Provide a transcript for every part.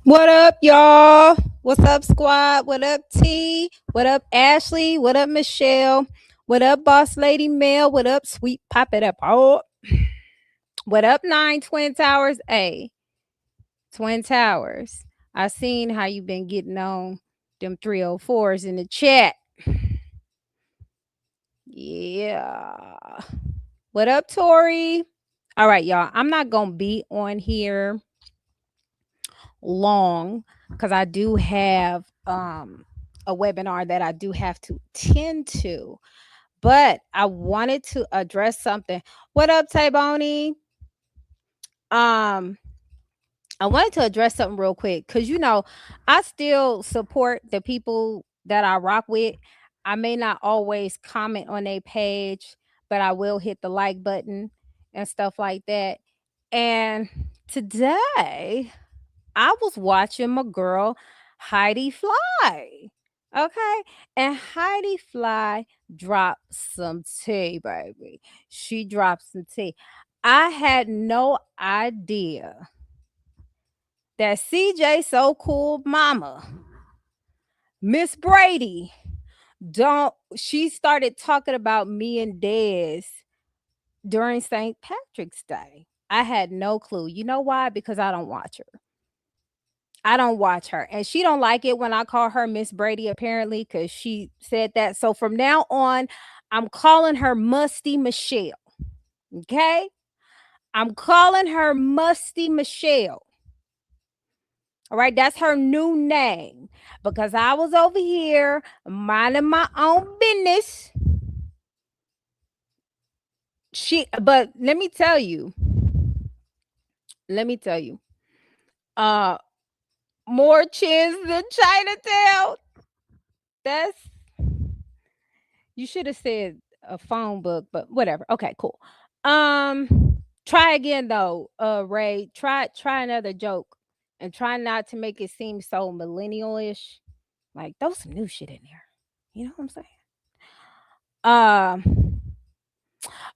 What up, y'all? What's up, squad? What up, T? What up, Ashley? What up, Michelle? What up, Boss Lady Mel? What up, Sweet Pop It Up? Oh, what up, 9 Twin Towers? Hey, Twin Towers. I seen how you been getting on Them 304s in the chat. Yeah. What up, Tori? All right, y'all. I'm not going to be on here long because I do have a webinar that I do have to tend to. But I wanted to address something. What up, Tayboni? I wanted to address something real quick because I still support the people that I rock with. I may not always comment on their page, but I will hit the like button and stuff like that. And today I was watching my girl Heidi Fly. Okay. And Heidi Fly dropped some tea, baby. She dropped some tea. I had no idea that CJ So Cool mama, Miss Brady, she started talking about me and Dez during St. Patrick's Day. I had no clue. You know why? Because I don't watch her. I don't watch her. And she don't like it when I call her Miss Brady, apparently, because she said that. So from now on, I'm calling her Musty Michelle. Okay? I'm calling her Musty Michelle. All right, that's her new name because I was over here minding my own business. But let me tell you, more chins than Chinatown. That's You should have said a phone book, but whatever. Okay, cool. Try again though, Ray. Try another joke and try not to make it seem so millennial-ish. Like throw some new shit in there. You know what I'm saying? Um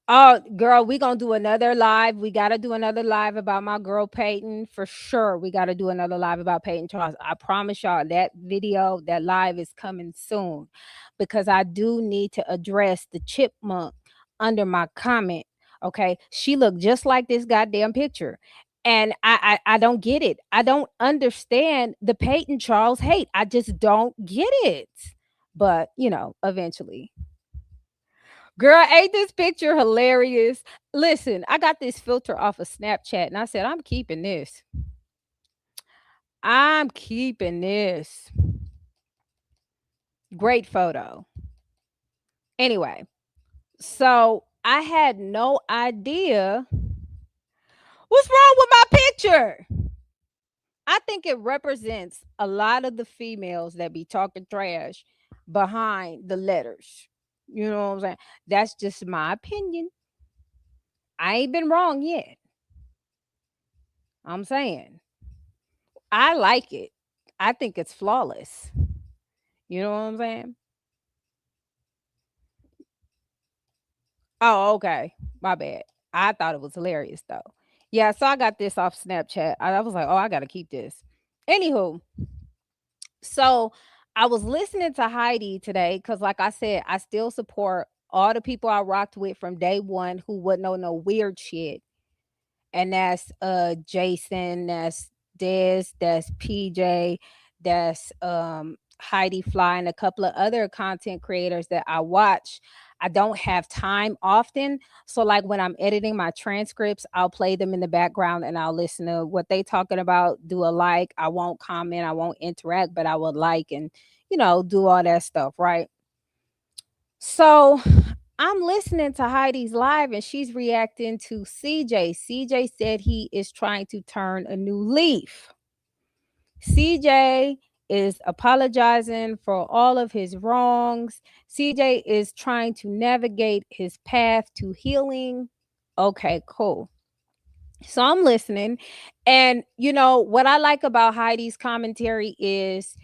Oh, girl, we gonna do another live. We gotta do another live about my girl Peyton for sure. We gotta do another live about Peyton Charles. I promise y'all that video, that live is coming soon because I do need to address the chipmunk under my comment. Okay, she looked just like this goddamn picture. And I don't get it. I don't understand the Peyton Charles hate. I just don't get it. But eventually. Girl, ain't this picture hilarious? Listen, I got this filter off of Snapchat and I said, I'm keeping this. I'm keeping this. Great photo. Anyway, so I had no idea what's wrong with my picture. I think it represents a lot of the females that be talking trash behind the letters. You know what I'm saying? That's just my opinion. I ain't been wrong yet. I'm saying. I like it. I think it's flawless. You know what I'm saying? Oh, okay. My bad. I thought it was hilarious though. Yeah, so I got this off Snapchat. I was like, oh, I gotta keep this. Anywho, so I was listening to Heidi today because, like I said, I still support all the people I rocked with from day one who wouldn't know no weird shit. And that's Jason, that's Des, that's PJ, that's Heidi Fly, and a couple of other content creators that I watch. I don't have time often, so like when I'm editing my transcripts, I'll play them in the background and I'll listen to what they talking about, do a like. I won't comment, I won't interact, but I will like and do all that stuff, right? So I'm listening to Heidi's live and she's reacting to CJ. CJ said he is trying to turn a new leaf. CJ is apologizing for all of his wrongs. CJ is trying to navigate his path to healing. Okay, cool. So I'm listening. And what I like about Heidi's commentary is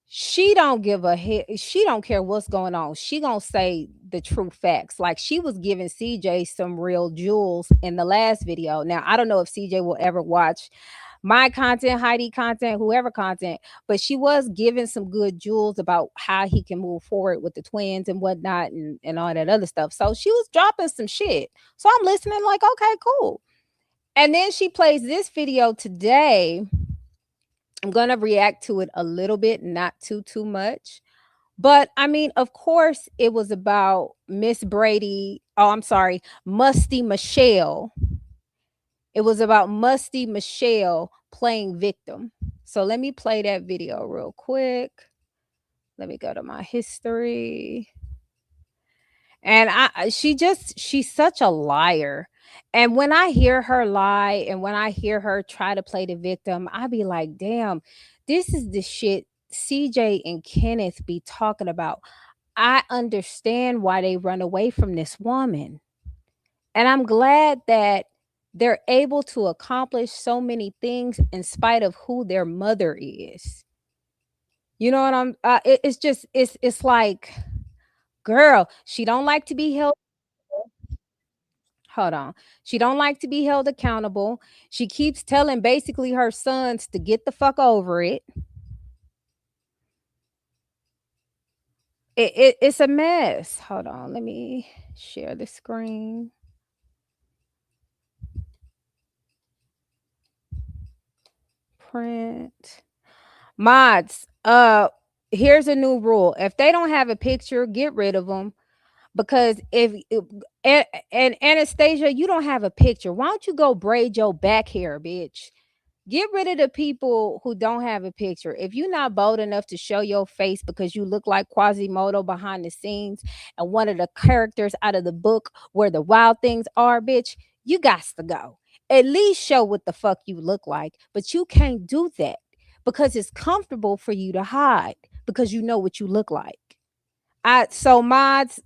she don't give a hit. She don't care what's going on. She gonna say the true facts. Like she was giving CJ some real jewels in the last video. Now I don't know if CJ will ever watch my content, Heidi content, whoever content, but she was giving some good jewels about how he can move forward with the twins and whatnot and all that other stuff. So she was dropping some shit. So I'm listening like, okay, cool. And then she plays this video today I'm gonna react to it a little bit, not too much. But I mean, of course, it was about Miss Brady. Oh, I'm sorry, Musty Michelle. It was about Musty Michelle playing victim. So let me play that video real quick. Let me go to my history. And she's such a liar. And when I hear her lie and when I hear her try to play the victim, I be like, damn, this is the shit CJ and Kenneth be talking about. I understand why they run away from this woman. And I'm glad that they're able to accomplish so many things in spite of who their mother is. You know what I'm it's just it's like, girl, she don't like to be held. Hold on. She don't like to be held accountable. She keeps telling basically her sons to get the fuck over it. It's a mess. Hold on. Let me share the screen. Print. Mods, here's a new rule. If they don't have a picture, get rid of them. Because and Anastasia, you don't have a picture. Why don't you go braid your back hair, bitch? Get rid of the people who don't have a picture. If you're not bold enough to show your face because you look like Quasimodo behind the scenes and one of the characters out of the book where the wild things are, bitch, you got to go. At least show what the fuck you look like, but you can't do that because it's comfortable for you to hide because you know what you look like. So mods,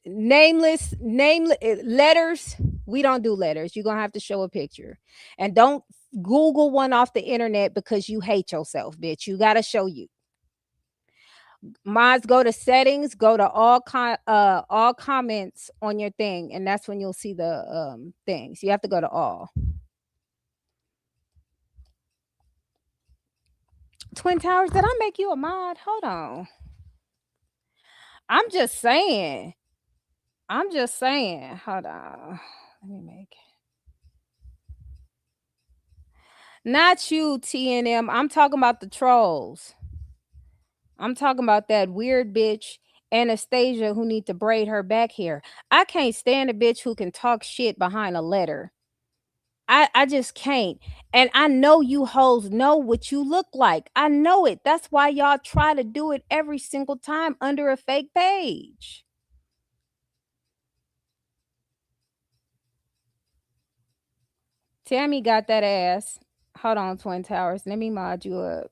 nameless letters, we don't do letters. You're gonna have to show a picture, and don't Google one off the internet because you hate yourself, bitch. You gotta show you. Mods, go to settings, go to all comments on your thing, and that's when you'll see the things. You have to go to all. Twin Towers, did I make you a mod? Hold on. I'm just saying. I'm just saying. Hold on. Let me make it. Not you, TNM. I'm talking about the trolls. I'm talking about that weird bitch Anastasia who need to braid her back hair. I can't stand a bitch who can talk shit behind a letter. I just can't. And I know you hoes know what you look like. I know it. That's why y'all try to do it every single time under a fake page. Tammy got that ass. Hold on, Twin Towers. Let me mod you up.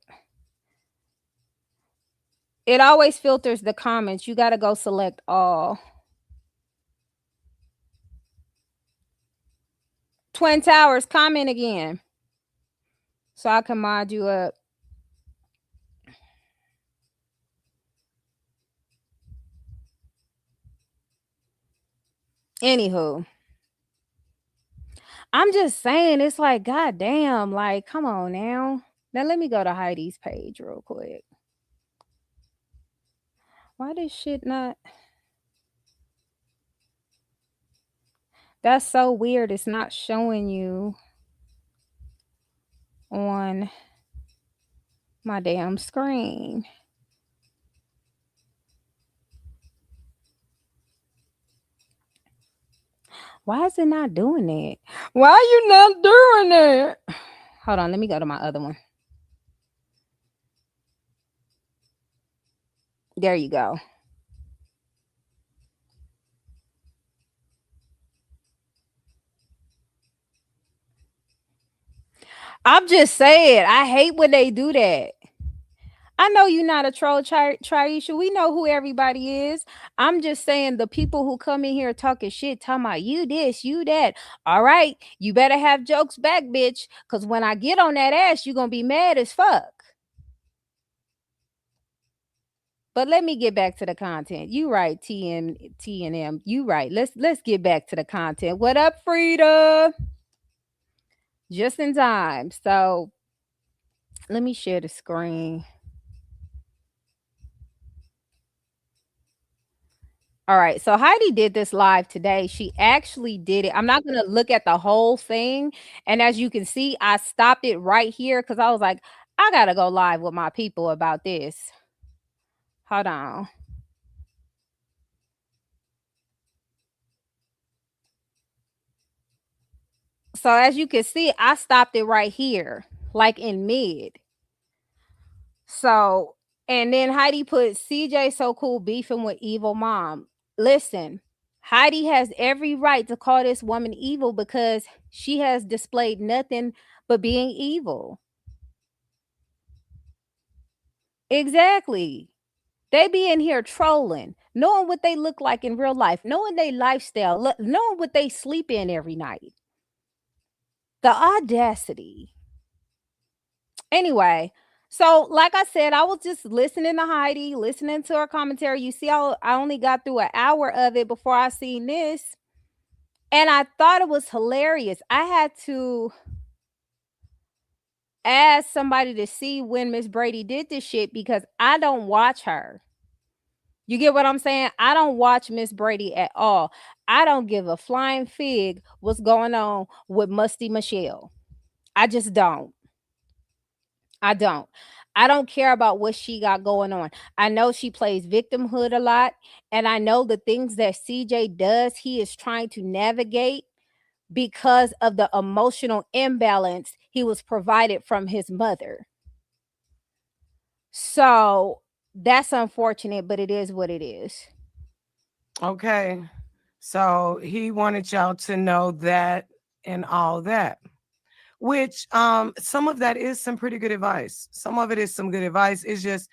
It always filters the comments. You got to go select all. Twin Towers, comment again so I can mod you up. Anywho, I'm just saying, it's like, goddamn, like, come on now. Now let me go to Heidi's page real quick. Why this shit not? That's so weird. It's not showing you on my damn screen. Why is it not doing it? Why are you not doing it? Hold on, let me go to my other one. There you go. I'm just saying, I hate when they do that. I know you're not a troll, Triisha. We know who everybody is. I'm just saying the people who come in here talking shit, talking about you this, you that. All right, you better have jokes back, bitch. Because when I get on that ass, you're going to be mad as fuck. But let me get back to the content. You right, T and M. You right. Let's get back to the content. What up, Frida? Just in time. So let me share the screen. All right. So Heidi did this live today. She actually did it. I'm not going to look at the whole thing. And as you can see, I stopped it right here because I was like, I gotta go live with my people about this. Hold on. So as you can see, I stopped it right here, like in mid. So, and then Heidi put CJ so cool beefing with evil mom. Listen, Heidi has every right to call this woman evil because she has displayed nothing but being evil. Exactly. They be in here trolling, knowing what they look like in real life, knowing their lifestyle, knowing what they sleep in every night. The audacity. Anyway, so like I said, I was just listening to Heidi, listening to her commentary. You see, I only got through an hour of it before I seen this. And I thought it was hilarious. I had to ask somebody to see when Miss Brady did this shit because I don't watch her. You get what I'm saying? I don't watch Miss Brady at all. I don't give a flying fig what's going on with Musty Michelle. I just don't. I don't. I don't care about what she got going on. I know she plays victimhood a lot, and I know the things that CJ does, he is trying to navigate because of the emotional imbalance he was provided from his mother. So that's unfortunate, but it is what it is. Okay. So he wanted y'all to know that and all that. Which some of that is some pretty good advice. Some of it is some good advice. It's just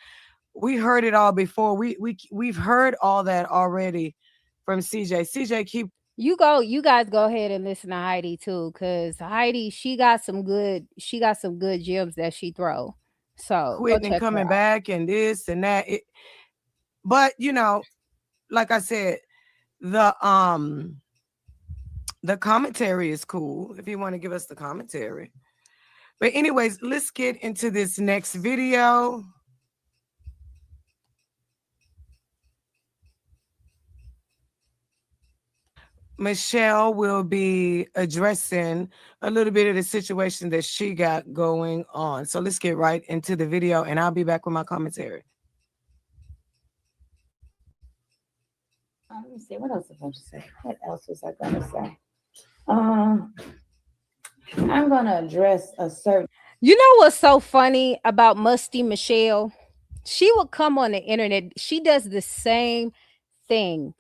we heard it all before. We've heard all that already from CJ. CJ keep You guys go ahead and listen to Heidi too, because Heidi, she got some good gems that she throw. So go quitting and check her coming out. back and this and that. But like I said, the um the commentary is cool if you want to give us the commentary. But anyways, let's get into this next video. Michelle will be addressing a little bit of the situation that she got going on. So let's get right into the video and I'll be back with my commentary. Let me see. What else was I supposed to say? What else was I going to say? Um, I'm going to address a certain. You know what's so funny about Musty Michelle? She will come on the internet. She does the same thing.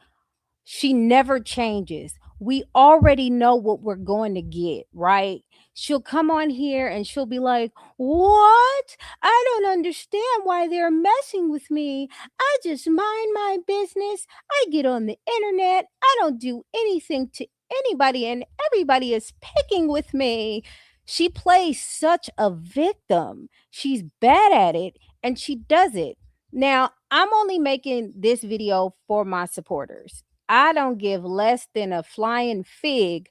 She never changes. We already know what we're going to get, right? She'll come on here and she'll be like, "What? I don't understand why they're messing with me. I just mind my business. I get on the internet. I don't do anything to anybody, and everybody is picking with me." She plays such a victim. She's bad at it and she does it. Now, I'm only making this video for my supporters. I don't give less than a flying fig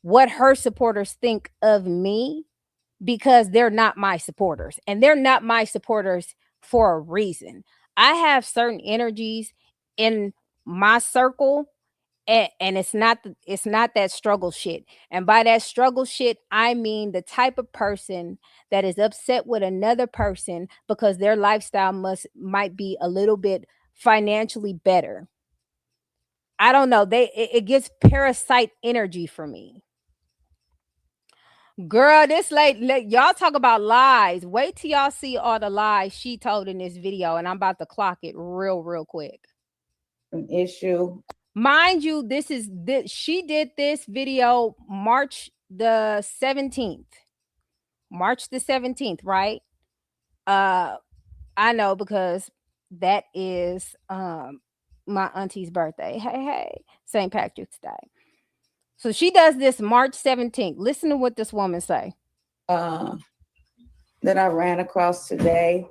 what her supporters think of me because they're not my supporters and they're not my supporters for a reason. I have certain energies in my circle, and it's not that struggle shit. And by that struggle shit, I mean the type of person that is upset with another person because their lifestyle might be a little bit financially better. I don't know. It gets parasite energy for me. Girl, this y'all talk about lies. Wait till y'all see all the lies she told in this video, and I'm about to clock it real quick. Issue. Mind you, she did this video March the 17th. March the 17th, right? I know because that is my auntie's birthday. Hey, St. Patrick's Day. So she does this March 17th. Listen to what this woman say. That I ran across today.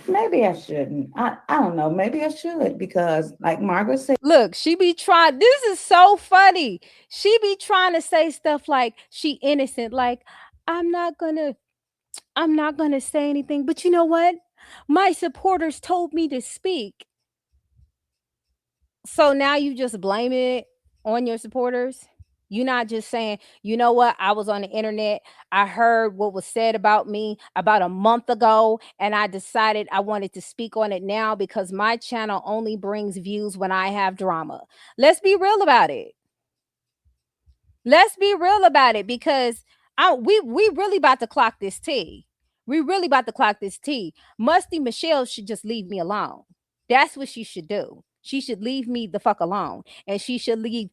Maybe I shouldn't. I don't know. Maybe I should because, like Margaret said, look, she be trying. This is so funny. She be trying to say stuff like she innocent. Like I'm not gonna say anything. But you know what? My supporters told me to speak. So now you just blame it on your supporters. You're not just saying, you know what, I was on the internet, I heard what was said about me about a month ago, and I decided I wanted to speak on it now because my channel only brings views when I have drama. Let's be real about it. Let's be real about it, because we really about to clock this tea. We really about to clock this tea. Musty Michelle should just leave me alone. That's what she should do. She should leave me the fuck alone, and she should leave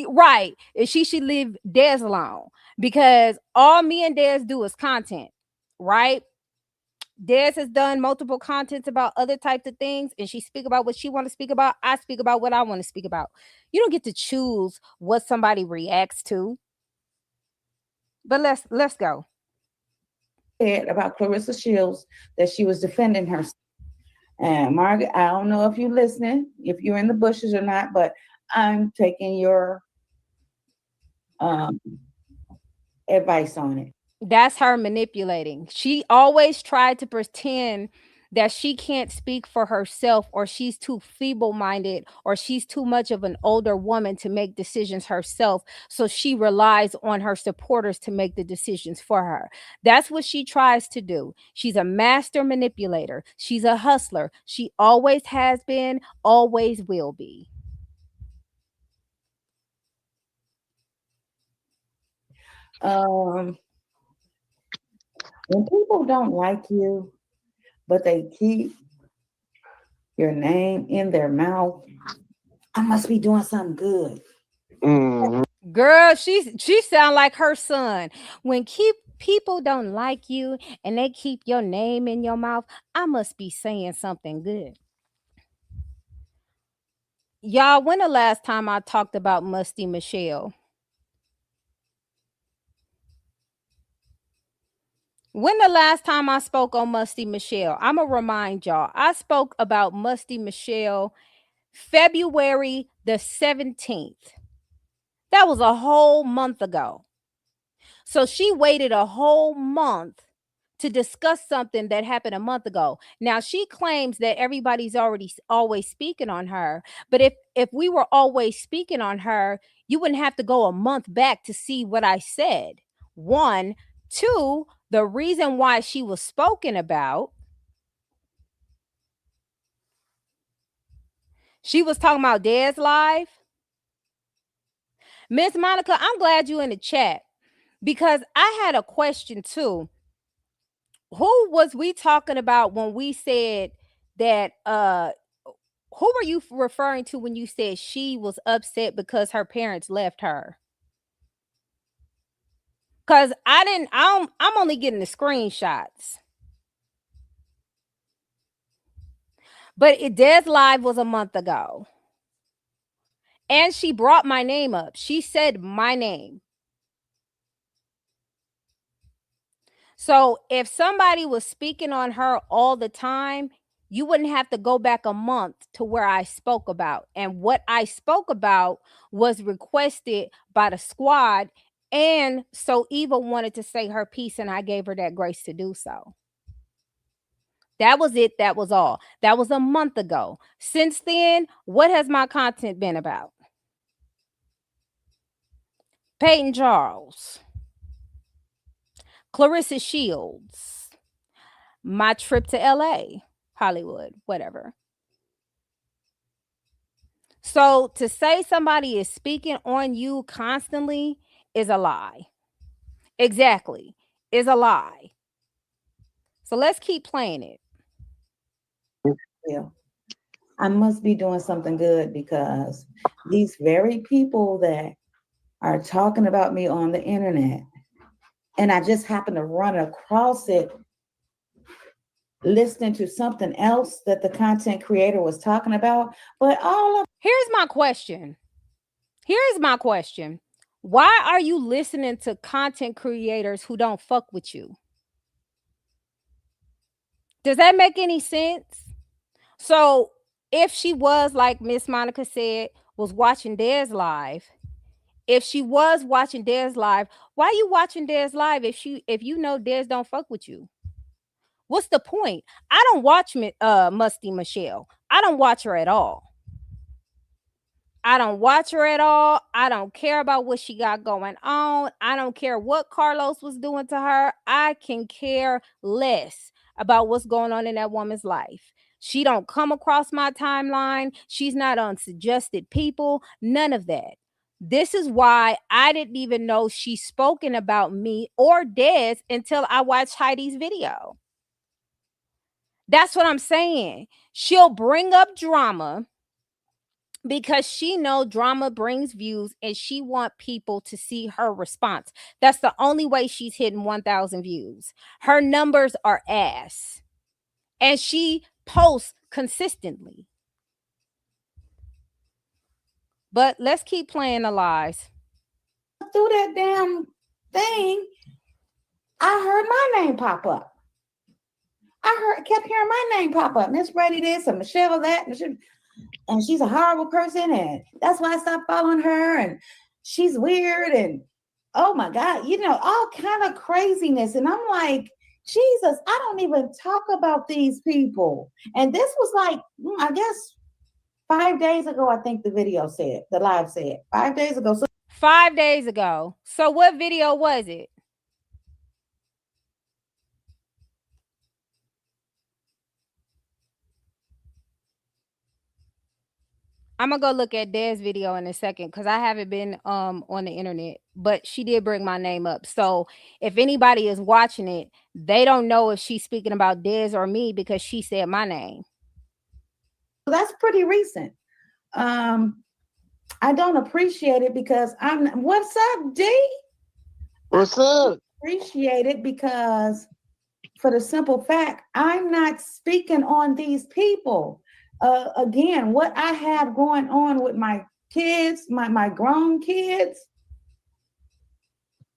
right, and she should leave Des alone, because all me and Des do is content, right? Des has done multiple contents about other types of things, and she speak about what she want to speak about. I speak about what I want to speak about. You don't get to choose what somebody reacts to. But let's go. Said about Clarissa Shields that she was defending herself. And Margaret, I don't know if you're listening, if you're in the bushes or not, but I'm taking your advice on it. That's her manipulating. She always tried to pretend that she can't speak for herself, or she's too feeble-minded, or she's too much of an older woman to make decisions herself. So she relies on her supporters to make the decisions for her. That's what she tries to do. She's a master manipulator. She's a hustler. She always has been, always will be. When people don't like you, but they keep your name in their mouth, I must be doing something good. Girl, she sound like her son. When people don't like you and they keep your name in your mouth, I must be saying something good. Y'all, when the last time I talked about Musty Michelle? When the last time I spoke on Musty Michelle? I'm going to remind y'all. I spoke about Musty Michelle February the 17th. That was a whole month ago. So she waited a whole month to discuss something that happened a month ago. Now she claims that everybody's always speaking on her, but if we were always speaking on her, you wouldn't have to go a month back to see what I said. One, two, the reason why she was spoken about, she was talking about Des live. Miss Monica, I'm glad you in the chat, because I had a question too. Who was we talking about when we said that who were you referring to when you said she was upset because her parents left her? Cuz I'm only getting the screenshots. But Des live was a month ago. And she brought my name up. She said my name. So if somebody was speaking on her all the time, you wouldn't have to go back a month to where I spoke about. And what I spoke about was requested by the squad. And so Eva wanted to say her piece, and I gave her that grace to do so. That was it. That was all. That was a month ago. Since then, what has my content been about? Peyton Charles, Clarissa Shields, my trip to LA, Hollywood, whatever. So to say somebody is speaking on you constantly is a lie. Exactly. Is a lie. So let's keep playing it. Yeah. I must be doing something good, because these very people that are talking about me on the internet, and I just happen to run across it listening to something else that the content creator was talking about. But here's my question. Here's my question. Why are you listening to content creators who don't fuck with you? Does that make any sense? So if she was, like Miss Monica said, was watching Des live, if she was watching Des live, why are you watching Des live if you know Des don't fuck with you? What's the point? I don't watch Musty Michelle. I don't watch her at all. I don't watch her at all. I don't care about what she got going on. I don't care what Carlos was doing to her. I can care less about what's going on in that woman's life. She don't come across my timeline. She's not on suggested people. None of that. This is why I didn't even know she's spoken about me or Des until I watched Heidi's video. That's what I'm saying. She'll bring up drama because she know drama brings views and she want people to see her response. That's the only way she's hitting 1,000 views. Her numbers are ass. And she posts consistently. But let's keep playing the lies. Through that damn thing, I heard my name pop up. Kept hearing my name pop up. Miss Brady this and Michelle that. And she's a horrible person. And that's why I stopped following her. And she's weird. And oh my God, all kind of craziness. And I'm like, Jesus, I don't even talk about these people. And this was like, I guess 5 days ago, I think the live said 5 days ago. So 5 days ago. So what video was it? I'm gonna go look at Des' video in a second because I haven't been on the internet, but she did bring my name up. So if anybody is watching it, they don't know if she's speaking about Des or me because she said my name. That's pretty recent. I don't appreciate it because what's up, D? What's up? Appreciate it because for the simple fact, I'm not speaking on these people. Again, what I have going on with my kids, my grown kids,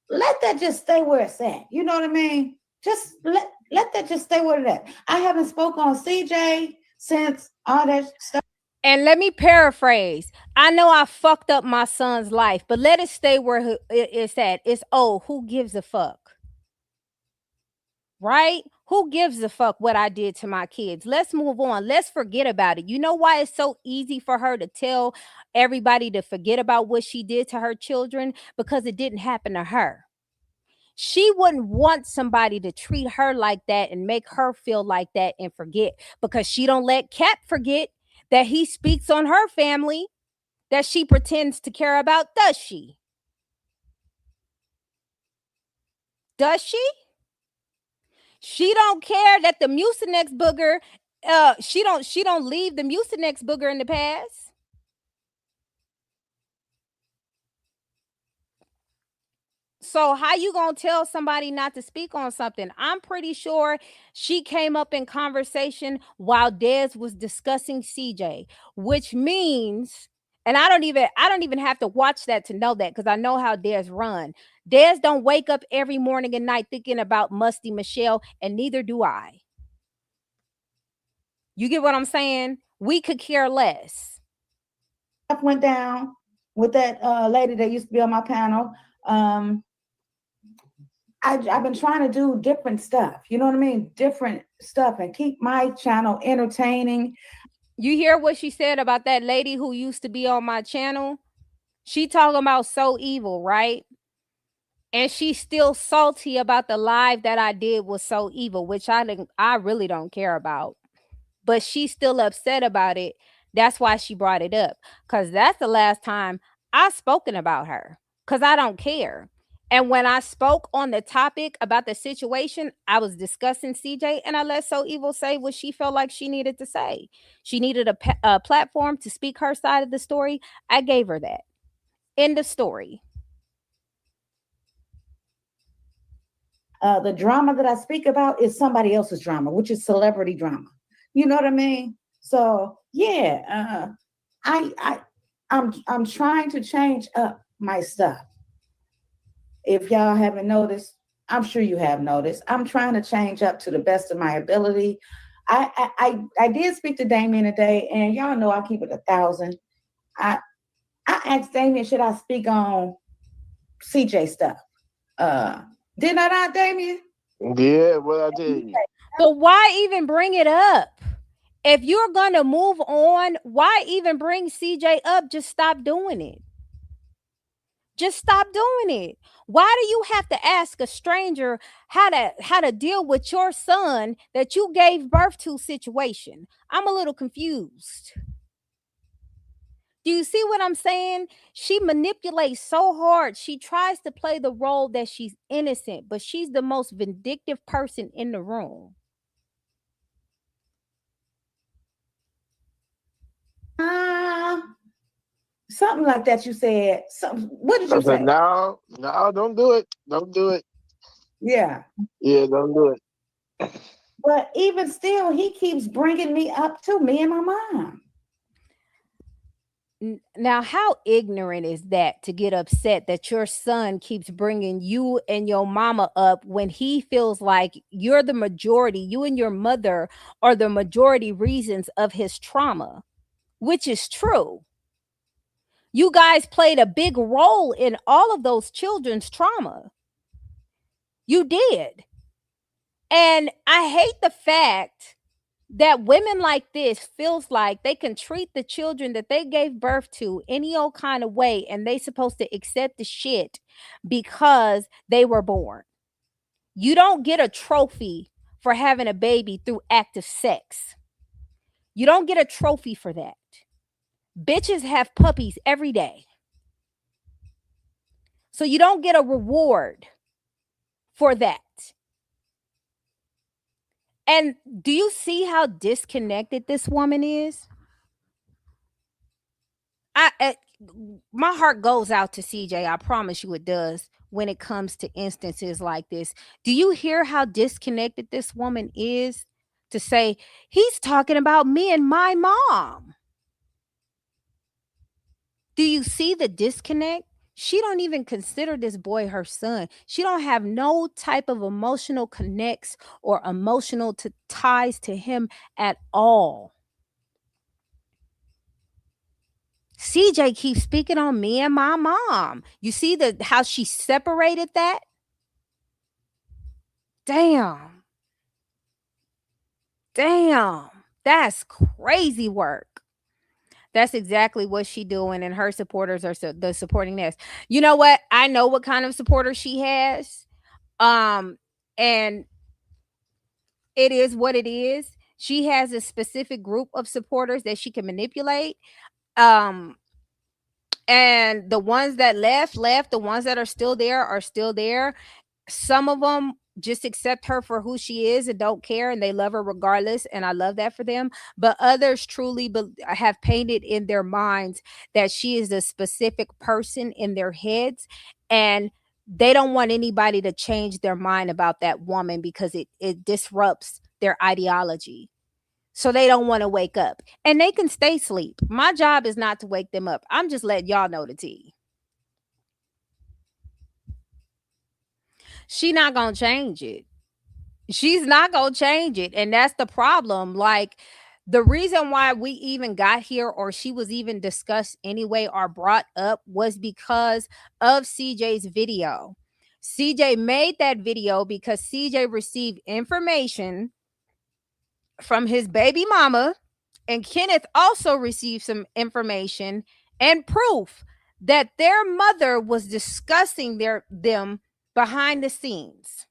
let that just stay where it's at. You know what I mean? Just let that just stay where it's at. I haven't spoken on CJ since all that stuff. And let me paraphrase. I know I fucked up my son's life, but let it stay where it's at. It's, who gives a fuck? Right? Who gives a fuck what I did to my kids? Let's move on. Let's forget about it. You know why it's so easy for her to tell everybody to forget about what she did to her children? Because it didn't happen to her. She wouldn't want somebody to treat her like that and make her feel like that and forget, because she don't let Cap forget that he speaks on her family that she pretends to care about. Does she? Does she? She don't care that the Mucinex booger, she don't leave the Mucinex booger in the past. So how you gonna tell somebody not to speak on something? I'm pretty sure she came up in conversation while Des was discussing CJ, which means, and I don't even have to watch that to know that, because I know how Des run. Des don't wake up every morning and night thinking about Musty Michelle, and neither do I. You get what I'm saying? We could care less. Went down with that lady that used to be on my panel. I've been trying to do different stuff, you know what I mean? Different stuff, and keep my channel entertaining. You hear what she said about that lady who used to be on my channel? She talking about So Evil, right? And she's still salty about the live that I did with So Evil, which I really don't care about. But she's still upset about it. That's why she brought it up, because that's the last time I've spoken about her, because I don't care. And when I spoke on the topic about the situation, I was discussing CJ, and I let So Evil say what she felt like she needed to say. She needed a platform to speak her side of the story. I gave her that. End of story. The drama that I speak about is somebody else's drama, which is celebrity drama. You know what I mean? So yeah, I'm trying to change up my stuff. If y'all haven't noticed, I'm sure you have noticed. I'm trying to change up to the best of my ability. I did speak to Damien today, and y'all know I keep it 1,000. I asked Damien, should I speak on CJ stuff? Didn't I not, Damien? Yeah, what I tell you. But why even bring it up? If you're going to move on, why even bring CJ up? Just stop doing it. Just stop doing it. Why do you have to ask a stranger how to deal with your son that you gave birth to situation? I'm a little confused. Do you see what I'm saying? She manipulates so hard. She tries to play the role that she's innocent, but she's the most vindictive person in the room. Something like that you said. What did I you said, say? no, don't do it. Don't do it. Yeah. Yeah, don't do it. But even still, he keeps bringing me up to me and my mom. Now, how ignorant is that to get upset that your son keeps bringing you and your mama up when he feels like you're the majority, you and your mother are the majority reasons of his trauma, which is true. You guys played a big role in all of those children's trauma. You did. And I hate the fact that women like this feels like they can treat the children that they gave birth to any old kind of way and they supposed to accept the shit because they were born. You don't get a trophy for having a baby through active sex. You don't get a trophy for that. Bitches have puppies every day. So you don't get a reward for that. And do you see how disconnected this woman is? My heart goes out to CJ. I promise you it does when it comes to instances like this. Do you hear how disconnected this woman is to say he's talking about me and my mom? Do you see the disconnect? She don't even consider this boy her son. She don't have no type of emotional connects or emotional ties to him at all. CJ keeps speaking on me and my mom. You see how she separated that? Damn. That's crazy work. That's exactly what she doing, and her supporters are the supporting this. You know what? I know what kind of supporters she has. And it is what it is. She has a specific group of supporters that she can manipulate. Um, and the ones that left, the ones that are still there are still there. Some of them just accept her for who she is and don't care, and they love her regardless, and I love that for them. But others truly have painted in their minds that she is a specific person in their heads, and they don't want anybody to change their mind about that woman because it disrupts their ideology. So they don't want to wake up, and they can stay asleep. My job is not to wake them up. I'm just letting y'all know the tea. She not gonna change it. She's not gonna change it, and that's the problem. Like, the reason why we even got here, or she was even discussed anyway or brought up, was because of CJ's video. CJ made that video because CJ received information from his baby mama, and Kenneth also received some information and proof that their mother was discussing them behind the scenes.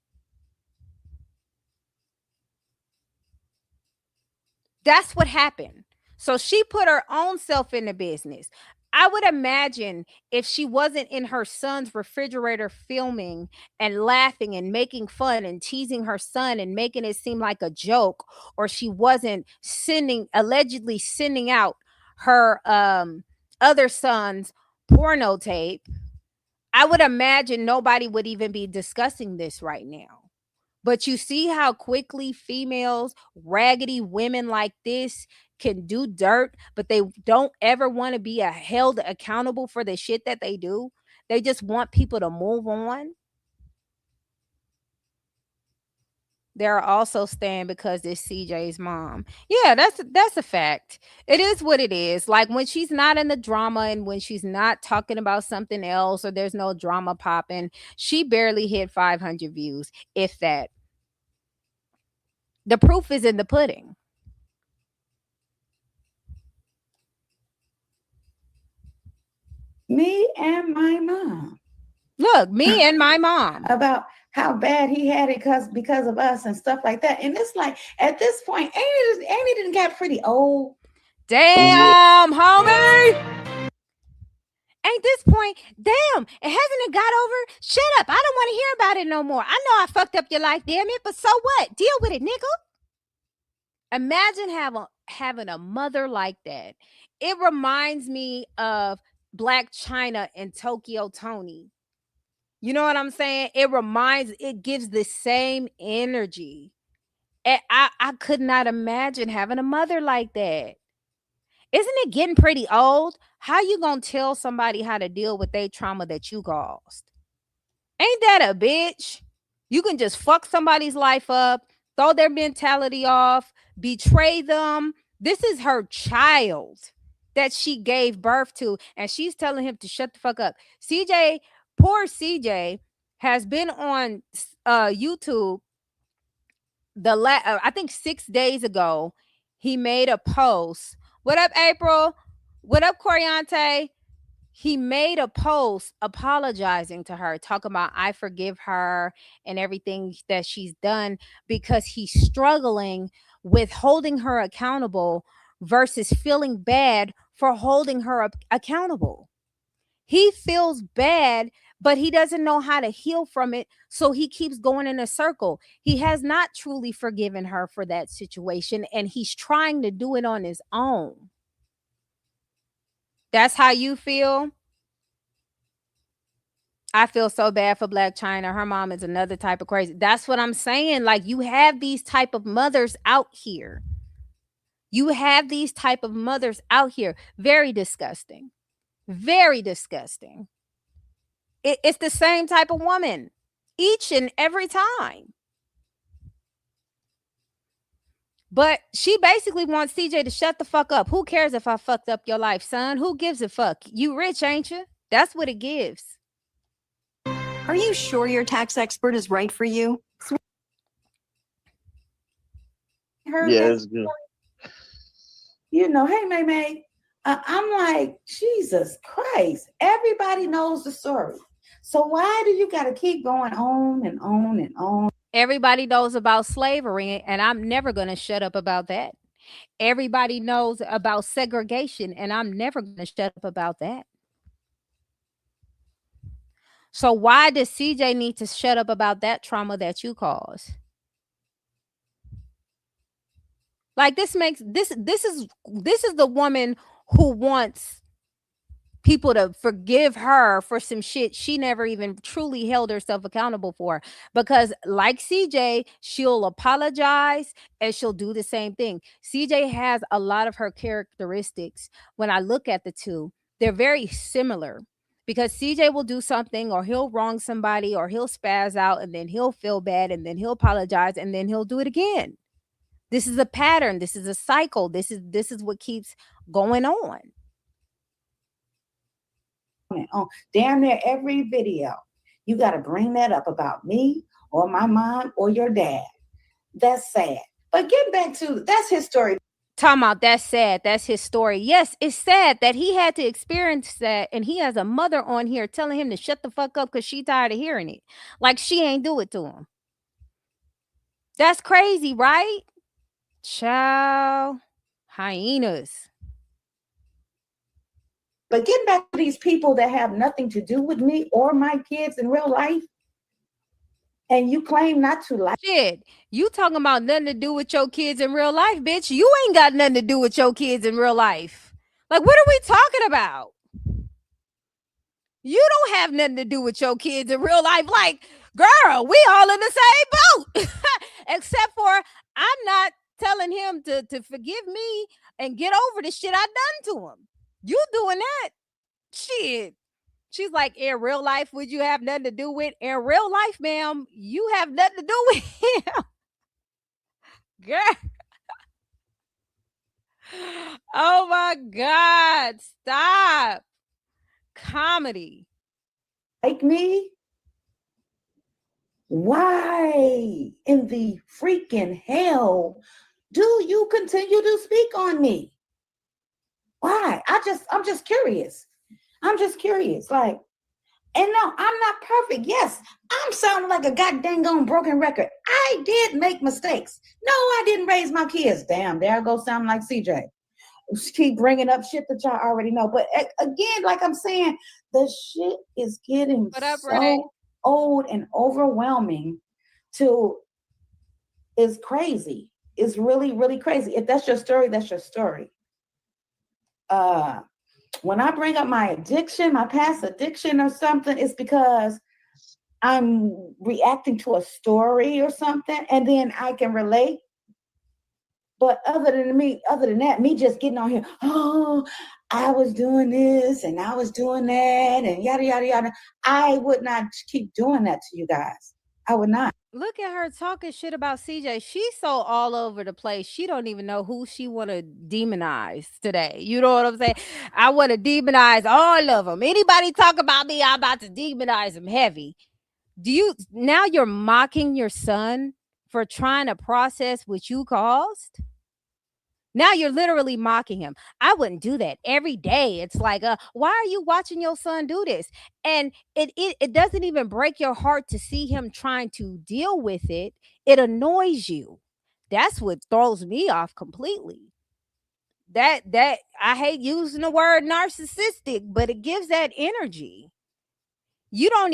That's what happened. So she put her own self in the business. I would imagine if she wasn't in her son's refrigerator filming and laughing and making fun and teasing her son and making it seem like a joke, or she wasn't allegedly sending out her other son's porno tape, I would imagine nobody would even be discussing this right now. But you see how quickly females, raggedy women like this, can do dirt, but they don't ever want to be held accountable for the shit that they do. They just want people to move on. They're also staying because it's CJ's mom. Yeah, that's a fact. It is what it is. Like, when she's not in the drama and when she's not talking about something else, or there's no drama popping, she barely hit 500 views, if that. The proof is in the pudding. Me and my mom. Look, me and my mom. About how bad he had it because of us and stuff like that. And it's like, at this point, ain't it didn't got pretty old? Damn, homie. Ain't this point? Damn, it hasn't it got over? Shut up. I don't want to hear about it no more. I know I fucked up your life, damn it, but so what? Deal with it, nigga. Imagine having a mother like that. It reminds me of Black China and Tokyo Tony. You know what I'm saying? It gives the same energy. And I could not imagine having a mother like that. Isn't it getting pretty old? How you gonna tell somebody how to deal with their trauma that you caused? Ain't that a bitch? You can just fuck somebody's life up, throw their mentality off, betray them. This is her child that she gave birth to, and she's telling him to shut the fuck up. CJ, poor CJ, has been on YouTube. I think 6 days ago, he made a post. What up, April? What up, Coriante? He made a post apologizing to her, talking about I forgive her and everything that she's done, because he's struggling with holding her accountable versus feeling bad for holding her accountable. He feels bad, but he doesn't know how to heal from it. So he keeps going in a circle. He has not truly forgiven her for that situation, and he's trying to do it on his own. That's how you feel? I feel so bad for Black China. Her mom is another type of crazy. That's what I'm saying. Like, you have these type of mothers out here. You have these type of mothers out here. Very disgusting. Very disgusting. It's the same type of woman each and every time. But she basically wants CJ to shut the fuck up. Who cares if I fucked up your life, son? Who gives a fuck? You rich, ain't you? That's what it gives. Are you sure your tax expert is right for you? Yeah, it's good. You know, hey, May. I'm like, Jesus Christ. Everybody knows the story. So why do you got to keep going on and on and on? Everybody knows about slavery, and I'm never going to shut up about that. Everybody knows about segregation, and I'm never going to shut up about that. So why does CJ need to shut up about that trauma that you caused? Like, this is the woman who wants people to forgive her for some shit she never even truly held herself accountable for. Because like CJ, she'll apologize and she'll do the same thing. CJ has a lot of her characteristics. When I look at the two, they're very similar, because CJ will do something, or he'll wrong somebody, or he'll spaz out, and then he'll feel bad, and then he'll apologize, and then he'll do it again. This is a pattern. This is a cycle. This is what keeps going on. Damn near every video, you got to bring that up about me or my mom or your dad. That's sad. But getting back to, that's his story. Talking about that's sad. That's his story. Yes, it's sad that he had to experience that, and he has a mother on here telling him to shut the fuck up because she tired of hearing it. Like, she ain't do it to him. That's crazy, right? Child, hyenas. But getting back to these people that have nothing to do with me or my kids in real life, and you claim not to like shit. You talking about nothing to do with your kids in real life, bitch. You ain't got nothing to do with your kids in real life. Like, what are we talking about? You don't have nothing to do with your kids in real life. Like, girl, we all in the same boat. Except for I'm not telling him to forgive me and get over the shit I done to him. You doing that? Shit. She's like, in real life, would you have nothing to do with? In real life, ma'am, you have nothing to do with him. Girl. Oh my God. Stop. Comedy. Like me? Why in the freaking hell do you continue to speak on me? Why? I'm just curious. I'm just curious. Like, and no, I'm not perfect. Yes, I'm sounding like a goddamn on broken record. I did make mistakes. No, I didn't raise my kids. Damn, there I go sound like CJ. Keep bringing up shit that y'all already know. But again, like I'm saying, the shit is getting so old and overwhelming is crazy. It's really, really crazy. If that's your story, that's your story. When I bring up my addiction, my past addiction or something, it's because I'm reacting to a story or something, and then I can relate. But other than that, me just getting on here, oh, I was doing this and I was doing that and yada, yada, yada. I would not keep doing that to you guys. I would not. Look at her talking shit about CJ. She's so all over the place. She don't even know who she want to demonize today. You know what I'm saying? I want to demonize all of them. Anybody talk about me, I'm about to demonize them heavy. Now you're mocking your son for trying to process what you caused? Now you're literally mocking him. I wouldn't do that every day. It's like, why are you watching your son do this? And it doesn't even break your heart to see him trying to deal with it. It annoys you. That's what throws me off completely. That I hate using the word narcissistic, but it gives that energy. You don't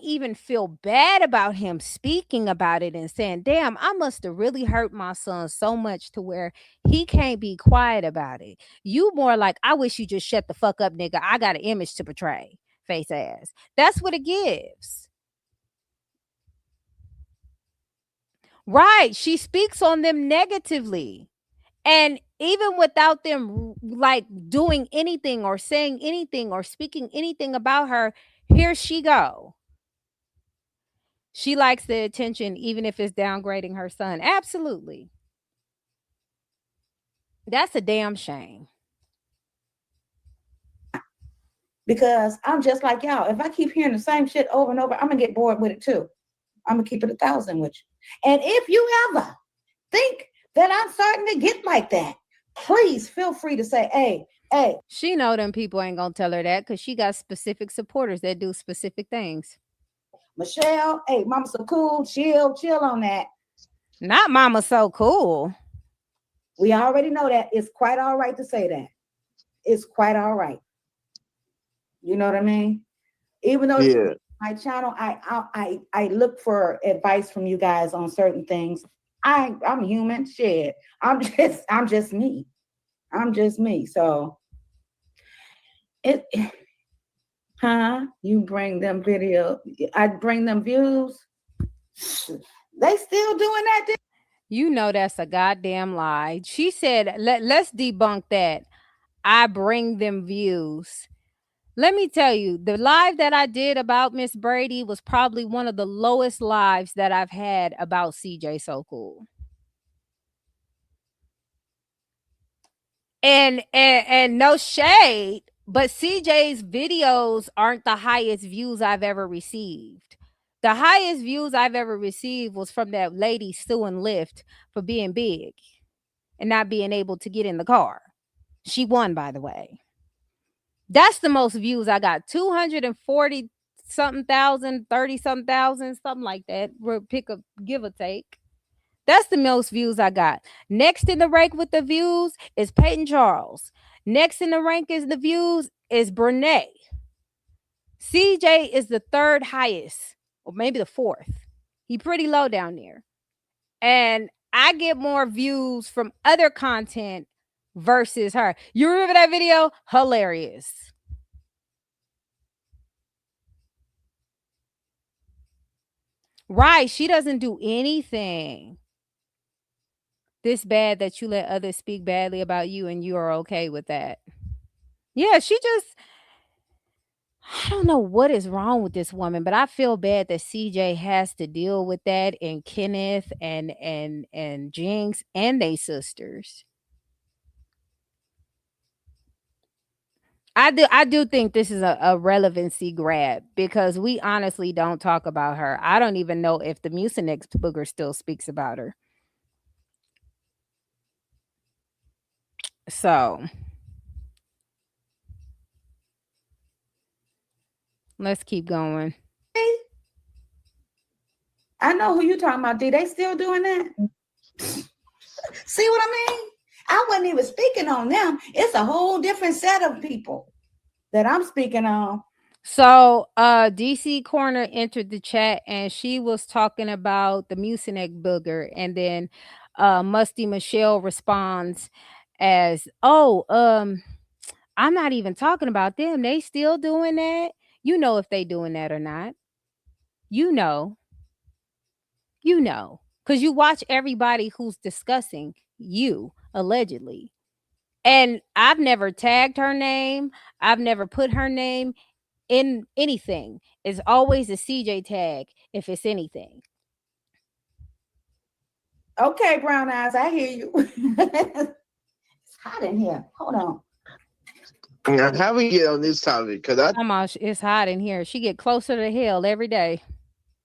even feel bad about him speaking about it and saying, damn, I must have really hurt my son so much to where he can't be quiet about it. You more like, I wish you just shut the fuck up, nigga. I got an image to portray, face ass. That's what it gives. Right. She speaks on them negatively. And even without them like doing anything or saying anything or speaking anything about her, here she go. She likes the attention, even if it's downgrading her son. Absolutely. That's a damn shame. Because I'm just like y'all. If I keep hearing the same shit over and over, I'm going to get bored with it too. I'm going to keep it 1,000 with you. And if you ever think that I'm starting to get like that, please feel free to say, hey. She know them people ain't going to tell her that because she got specific supporters that do specific things. Michelle, hey, mama so cool. Chill on that. Not mama so cool. We already know that. It's quite all right to say that. It's quite all right. You know what I mean? Even though my channel, I look for advice from you guys on certain things. I'm human. Shit. I'm just me. I'm just me. So you bring them video. I bring them views. They still doing that. You know that's a goddamn lie. She said, let's debunk that. I bring them views. Let me tell you, the live that I did about Miss Brady was probably one of the lowest lives that I've had about CJ So Cool. And no shade, but CJ's videos aren't the highest views I've ever received. The highest views I've ever received was from that lady suing Lyft for being big and not being able to get in the car. She won, by the way. That's the most views I got. 240 something thousand, 30 something thousand, something like that. Give or take. That's the most views I got. Next in the rank with the views is Peyton Charles. Next in the rank is the views is Brene. CJ is the third highest, or maybe the fourth. He pretty low down there. And I get more views from other content versus her. You remember that video? Hilarious. Right. She doesn't do anything this bad that you let others speak badly about you and you are okay with that. Yeah, I don't know what is wrong with this woman, but I feel bad that CJ has to deal with that, and Kenneth and Jinx and they sisters. I do think this is a relevancy grab because we honestly don't talk about her. I don't even know if the Mucinex booger still speaks about her. So Let's keep going. I know who you talking about, D. They still doing that? See what I mean? I wasn't even speaking on them. It's a whole different set of people that I'm speaking on. So DC Corner entered the chat and she was talking about the mucinex booger, and then Musty Michelle responds as, oh, I'm not even talking about them. They still doing that. You know if they doing that or not. You know, because you watch everybody who's discussing you allegedly. And I've never tagged her name. I've never put her name in anything. It's always a CJ tag if it's anything. Okay, Brown Eyes, I hear you. It's hot in here. Hold on. How we get on this topic? Because I It's hot in here. She get closer to hell every day.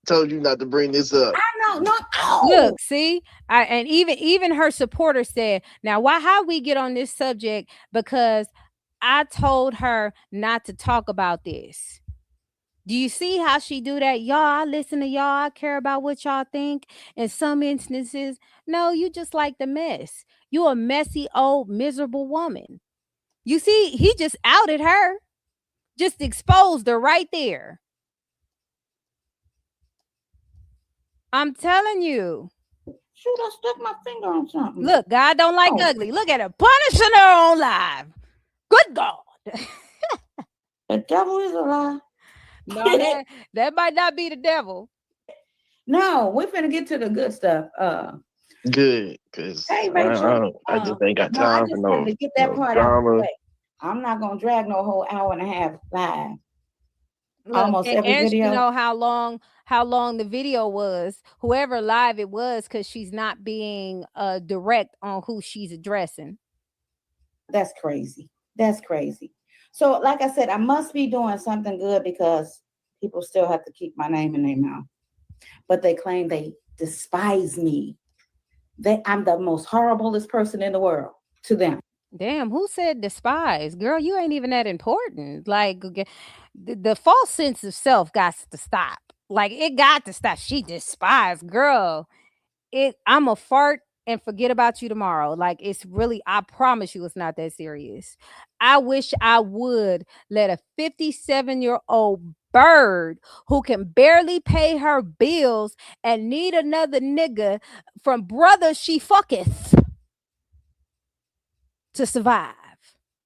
told you not to bring this up. I know, no. Oh. Look, see, and even her supporter said, "Now, how we get on this subject? Because I told her not to talk about this." Do you see how she do that? Y'all, I listen to y'all. I care about what y'all think. In some instances, no, you just like the mess. You a messy, old, miserable woman. You see, he just outed her. Just exposed her right there. I'm telling you. Shoot, I stuck my finger on something. Look, God don't like ugly. Look at her punishing her on live. Good God. The devil is a lie. No, that might not be the devil. No, we're finna get to the good stuff. Good, because Hey, Rachel, I just ain't got no, I time just for wanted to get that part out of the drama. way. I'm not gonna drag no whole hour and a half live. Look, Almost every and video. you know how long the video was, whoever live it was, because she's not being direct on who she's addressing. That's crazy. That's crazy. So, like I said, I must be doing something good because people still have to keep my name in their mouth. But they claim they despise me. I'm the most horriblest person in the world to them. Damn, who said despise? Girl, you ain't even that important. Like, the false sense of self got to stop. Like, it got to stop. She despised, girl. I'm a fart and forget about you tomorrow. Like, it's really, I promise you it's not that serious. I wish I would let a 57-year-old bird who can barely pay her bills and need another nigga from brother she fucketh to survive.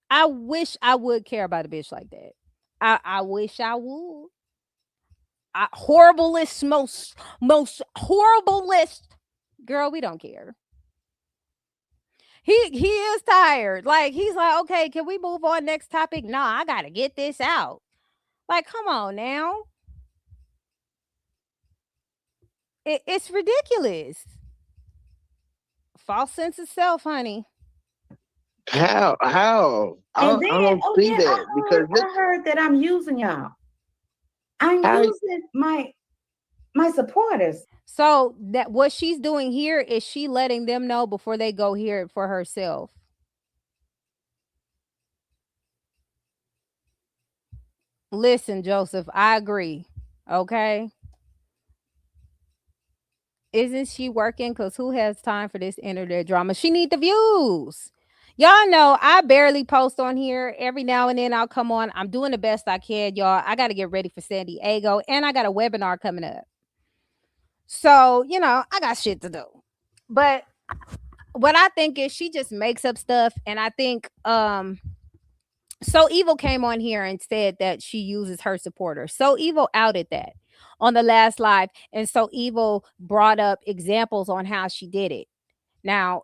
I wish I would care about a bitch like that. I wish I would. Horriblest, most horrible list. Girl, we don't care. He is tired. Like, he's like, okay, can we move on next topic? Nah, I gotta get this out. Like, come on now. It's ridiculous. False sense of self, honey. How? I don't see that because I heard that I'm using y'all. I'm using my supporters. So that what she's doing here is she letting them know before they go hear it for herself. Listen, Joseph, I agree. Okay. Isn't she working? Because who has time for this internet drama? She need the views. Y'all know I barely post on here. Every now and then I'll come on. I'm doing the best I can, y'all. I got to get ready for San Diego, and I got a webinar coming up. So, I got shit to do. But what I think is she just makes up stuff, and I think So Evil came on here and said that she uses her supporters. So Evil outed that on the last live, and So Evil brought up examples on how she did it. Now,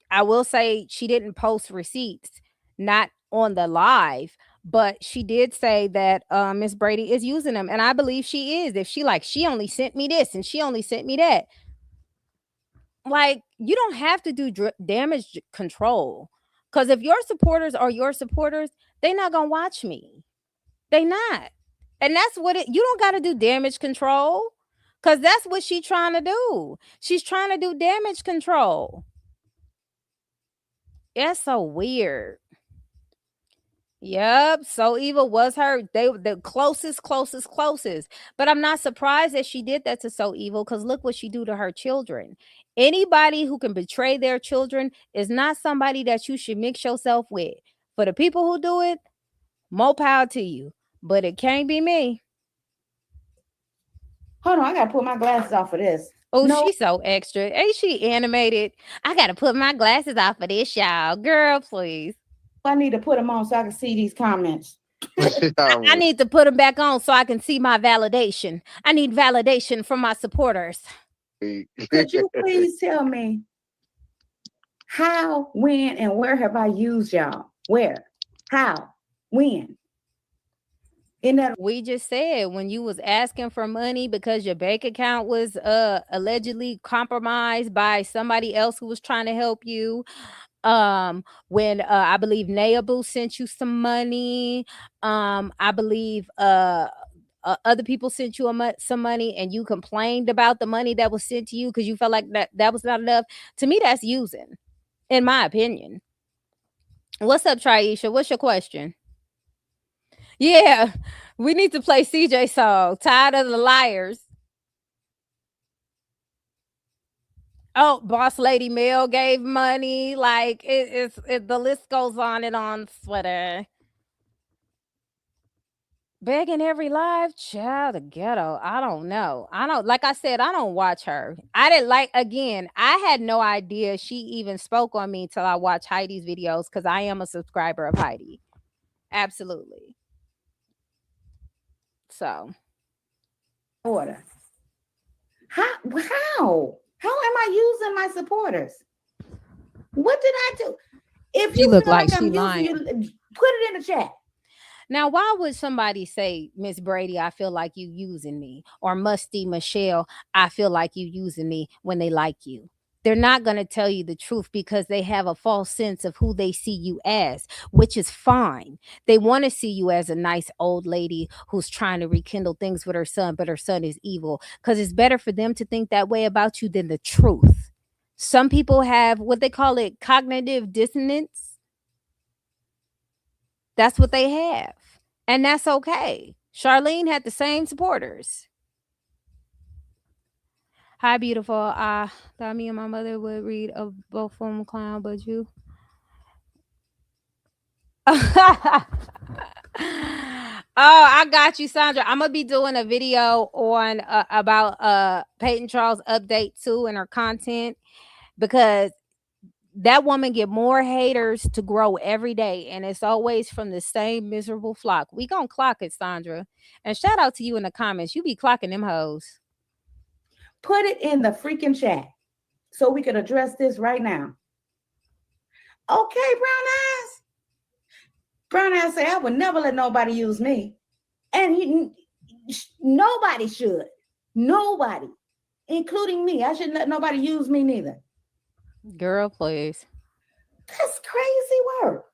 I will say she didn't post receipts, not on the live, but she did say that Miss Brady is using them, and I believe she is. If she only sent me this and she only sent me that. Like, you don't have to do damage control, because if your supporters are your supporters, they're not gonna watch me. They not, and that's what you don't got to do damage control, because that's what she's trying to do. She's trying to do damage control. That's so weird. Yep, So Evil was her. They were the closest. But I'm not surprised that she did that to So Evil, because look what she do to her children. Anybody who can betray their children is not somebody that you should mix yourself with. For the people who do it, more power to you. But it can't be me. Hold on, I gotta put my glasses off for this. Oh, No. she's so extra. Ain't she animated? I gotta put my glasses off for this, y'all. Girl, please. I need to put them on so I can see these comments. I need to put them back on so I can see my validation. I need validation from my supporters. Could you please tell me how, when, and where have I used y'all? Where? How? When? We just said when you was asking for money because your bank account was allegedly compromised by somebody else who was trying to help you. When I believe Nayabu sent you some money. I believe other people sent you some money and you complained about the money that was sent to you because you felt like that was not enough. To me, that's using, in my opinion. What's up, Triisha? What's your question? Yeah, we need to play CJ song. Tired of the liars. Oh, Boss Lady Mel gave money. Like the list goes on and on. Sweater. Begging every live child the ghetto. I don't know. Like I said, I don't watch her. I didn't I had no idea she even spoke on me till I watched Heidi's videos because I am a subscriber of Heidi. Absolutely. So order. How am I using my supporters? What did I do? If you look like I'm using you, put it in the chat. Now, why would somebody say, Miss Brady, I feel like you using me, or Musty Michelle, I feel like you using me, when they like you? They're not going to tell you the truth because they have a false sense of who they see you as, which is fine. They want to see you as a nice old lady who's trying to rekindle things with her son, but her son is evil, because it's better for them to think that way about you than the truth. Some people have what they call it cognitive dissonance. That's what they have. And that's okay. Charlene had the same supporters. Hi, beautiful. I thought me and my mother would read a both from clown, but you. Oh, I got you, Sandra. I'm gonna be doing a video on about Peyton Charles' update too and her content, because that woman get more haters to grow every day, and it's always from the same miserable flock. We gonna clock it, Sandra. And shout out to you in the comments. You be clocking them hoes. Put it in the freaking chat so we can address this right now. Okay, Brown Eyes say, I would never let nobody use me. And nobody should. Nobody, including me. I shouldn't let nobody use me neither. Girl, please. That's crazy work.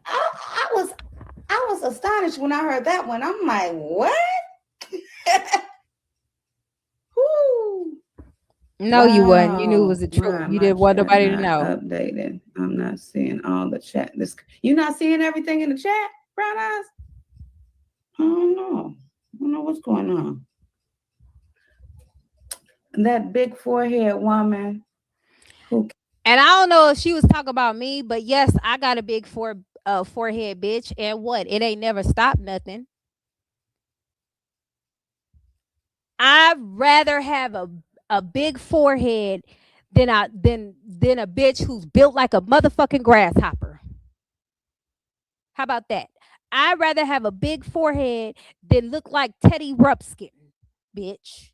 I was astonished when I heard that one. I'm like, what? No, wow. You wasn't. You knew it was the truth. Wow, you didn't want nobody to know. Updated. I'm not seeing all the chat. You're not seeing everything in the chat, Brown Eyes? I don't know what's going on. That big forehead woman. And I don't know if she was talking about me, but yes, I got a big forehead, bitch. And what? It ain't never stopped nothing. I'd rather have a big forehead than a bitch who's built like a motherfucking grasshopper. How about that? I'd rather have a big forehead than look like Teddy Ruxpin, bitch,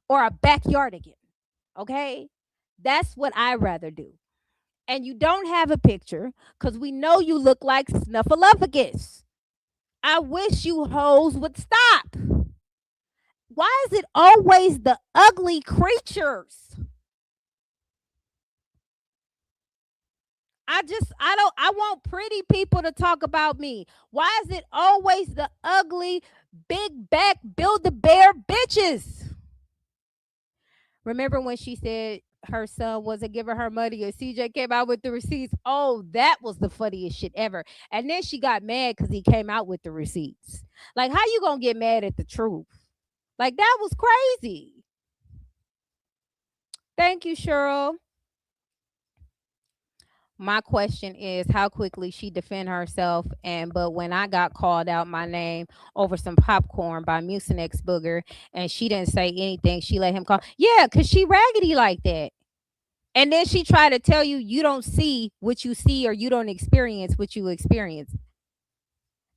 or a backyardigan. Okay? That's what I'd rather do. And you don't have a picture because we know you look like Snuffleupagus. I wish you hoes would stop. Why is it always the ugly creatures? I want pretty people to talk about me. Why is it always the ugly, big back, Build-A-Bear bitches? Remember when she said her son wasn't giving her money and CJ came out with the receipts. Oh, that was the funniest shit ever. And then she got mad because he came out with the receipts. Like, how you gonna get mad at the truth? Like, that was crazy. Thank you, Cheryl. My question is how quickly she defend herself. And but when I got called out my name over some popcorn by Mucinex Booger and she didn't say anything, she let him call. Yeah, because she raggedy like that. And then she tried to tell you you don't see what you see or you don't experience what you experience.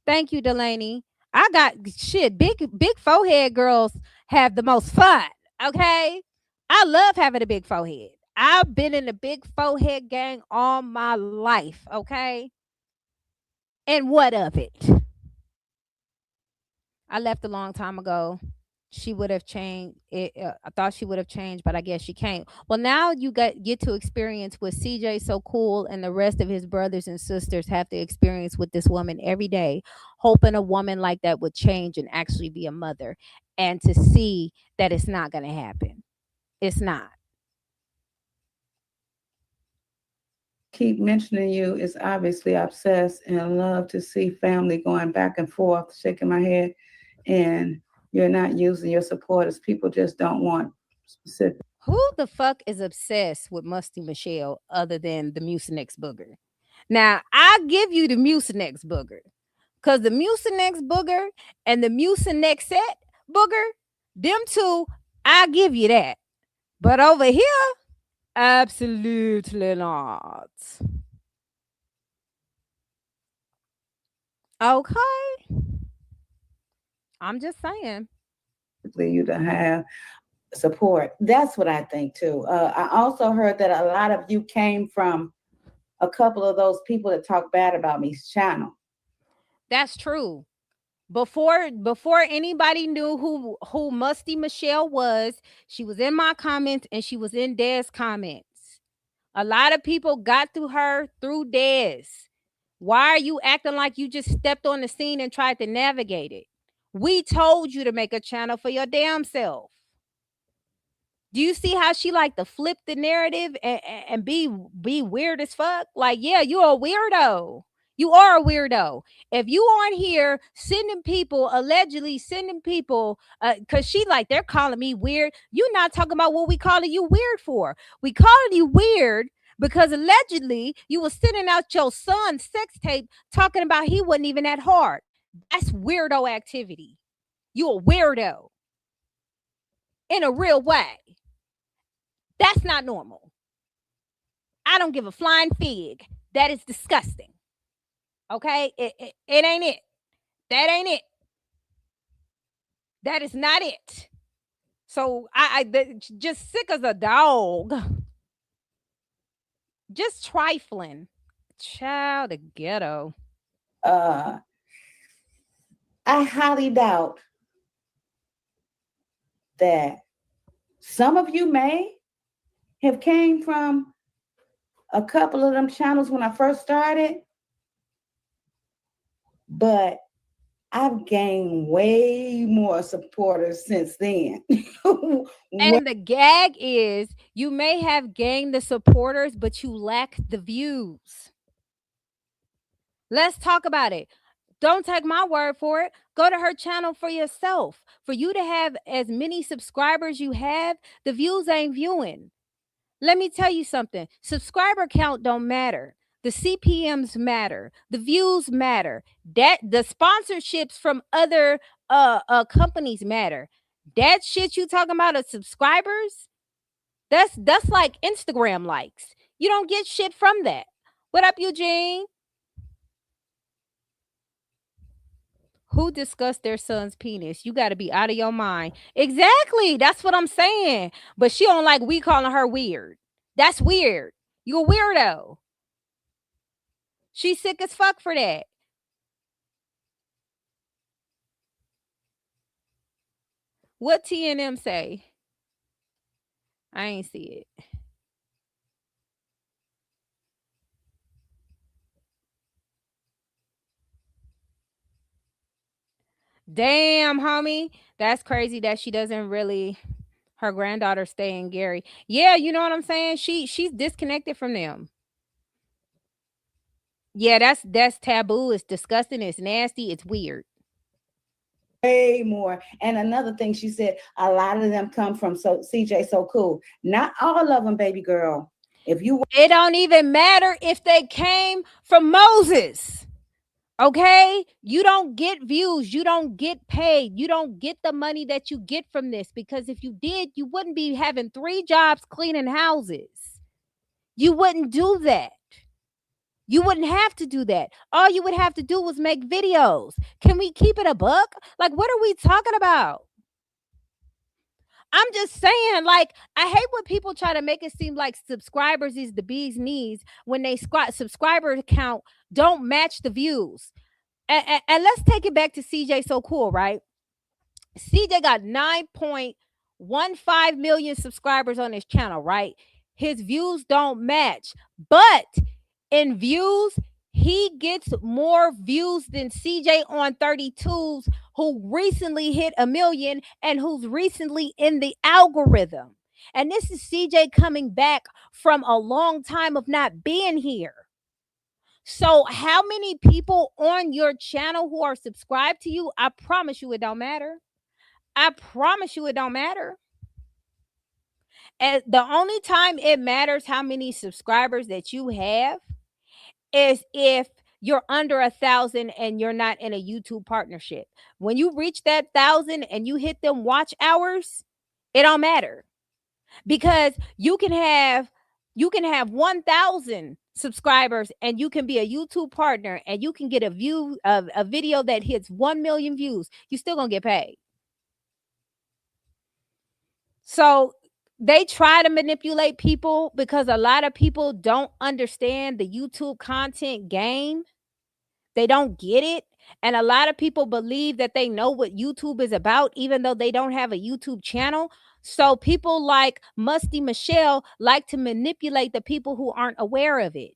Thank you, Delaney. I got shit. Big forehead girls have the most fun. Okay. I love having a big forehead. I've been in the big forehead gang all my life. Okay. And what of it? I left a long time ago. She would have changed. I thought she would have changed, but I guess she can't. Well, now you get to experience what CJ so cool and the rest of his brothers and sisters have to experience with this woman every day, hoping a woman like that would change and actually be a mother, and to see that it's not going to happen. It's not. Keep mentioning you is obviously obsessed and love to see family going back and forth, shaking my head. And you're not using your supporters. People just don't want specific. Who the fuck is obsessed with Musty Michelle other than the Mucinex Booger? Now, I give you the Mucinex Booger. Because the Mucinex Booger and the Mucinex set Booger, them two, I give you that. But over here, absolutely not. Okay. I'm just saying. You to have support. That's what I think too. I also heard that a lot of you came from a couple of those people that talk bad about me's channel. That's true. Before anybody knew who Musty Michelle was, she was in my comments and she was in Dez comments. A lot of people got through her through Dez. Why are you acting like you just stepped on the scene and tried to navigate it? We told you to make a channel for your damn self. Do you see how she like to flip the narrative and be weird as fuck? Like, yeah, you're a weirdo. You are a weirdo. If you aren't here sending people, allegedly sending people, because she like, they're calling me weird. You're not talking about what we calling you weird for. We calling you weird because allegedly you was sending out your son's sex tape talking about he wasn't even that hard. That's weirdo activity. You a weirdo. In a real way. That's not normal. I don't give a flying fig. That is disgusting. Okay? It ain't it. That ain't it. That is not it. So I just sick as a dog. Just trifling. Child, the ghetto. I highly doubt that some of you may have came from a couple of them channels when I first started, but I've gained way more supporters since then. And the gag is you may have gained the supporters, but you lack the views. Let's talk about it. Don't take my word for it. Go to her channel for yourself. For you to have as many subscribers you have, the views ain't viewing. Let me tell you something. Subscriber count don't matter. The CPMs matter. The views matter. That the sponsorships from other companies matter. That shit you talking about of subscribers, that's like Instagram likes. You don't get shit from that. What up, Eugene? Who discussed their son's penis? You got to be out of your mind. Exactly. That's what I'm saying. But she don't like we calling her weird. That's weird. You a weirdo. She's sick as fuck for that. What TNM say? I ain't see it. Damn, homie. That's crazy that she doesn't really Her granddaughter stay in Gary. Yeah, you know what I'm saying? She's disconnected from them. Yeah, that's taboo. It's disgusting. It's nasty. It's weird. Way more. And another thing she said, a lot of them come from CJ So Cool. Not all of them, baby girl. If you It don't even matter if they came from Moses. Okay? You don't get views. You don't get paid. You don't get the money that you get from this, because if you did, you wouldn't be having 3 jobs cleaning houses. You wouldn't do that. You wouldn't have to do that. All you would have to do was make videos. Can we keep it a buck? Like, what are we talking about? I'm just saying, like, I hate when people try to make it seem like subscribers is the bee's knees when they subscriber count don't match the views. And let's take it back to CJ So Cool, right? CJ got 9.15 million subscribers on his channel, right? His views don't match, but in views, he gets more views than CJ on 32s, who recently hit 1 million and who's recently in the algorithm. And this is CJ coming back from a long time of not being here. So how many people on your channel who are subscribed to you? I promise you it don't matter. I promise you it don't matter. And the only time it matters how many subscribers that you have is if you're under 1,000 and you're not in a YouTube partnership. When you reach that 1,000 and you hit them watch hours, it don't matter, because you can have 1,000 subscribers and you can be a YouTube partner and you can get a view of a video that hits 1 million views. You still gonna get paid. So they try to manipulate people because a lot of people don't understand the YouTube content game. They don't get it. And a lot of people believe that they know what YouTube is about, even though they don't have a YouTube channel. So people like Musty Michelle like to manipulate the people who aren't aware of it.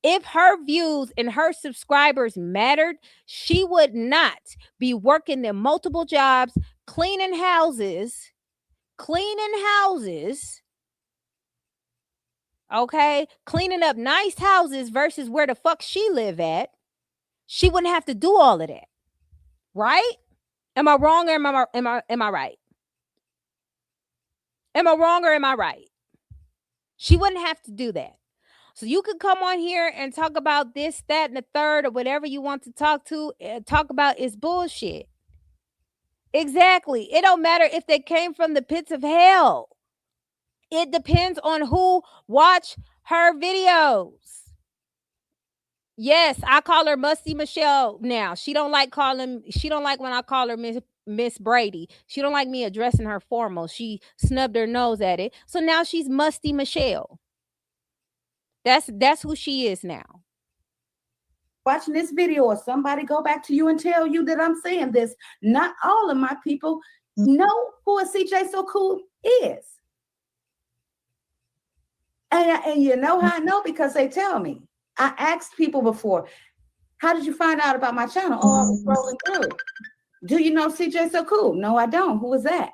If her views and her subscribers mattered, she would not be working in multiple jobs, cleaning houses, okay, cleaning up nice houses versus where the fuck she live at. She wouldn't have to do all of that, right? Am I wrong or am I right? Am I wrong or am I right? She wouldn't have to do that. So you could come on here and talk about this, that, and the third, or whatever you want to talk about is bullshit. Exactly. It don't matter if they came from the pits of hell. It depends on who watch her videos. Yes, I call her Musty Michelle now. She don't like when I call her Miss Brady. She don't like me addressing her formal. She snubbed her nose at it. So now she's Musty Michelle. That's who she is now. watching this video or somebody go back to you and tell you that I'm saying this, not all of my people know who a CJ So Cool is. And you know how I know? Because they tell me. I asked people before, how did you find out about my channel? Oh, I was scrolling through. Do you know CJ So Cool? No, I don't. Who was that?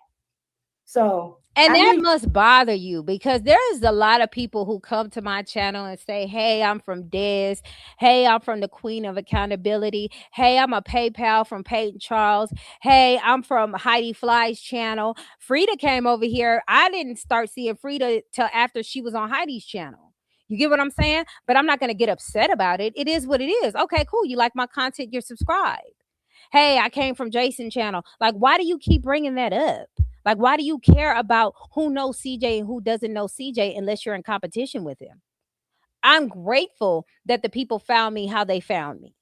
So, and that must bother you, because there is a lot of people who come to my channel and say, hey, I'm from Des. Hey, I'm from the Queen of Accountability. Hey, I'm a PayPal from Peyton Charles. Hey, I'm from Heidi Fly's channel. Frida came over here. I didn't start seeing Frida till after she was on Heidi's channel. You get what I'm saying? But I'm not going to get upset about it. It is what it is. Okay, cool. You like my content, you're subscribed. Hey, I came from Jason's channel. Like, why do you keep bringing that up? Like, why do you care about who knows CJ and who doesn't know CJ unless you're in competition with him? I'm grateful that the people found me how they found me.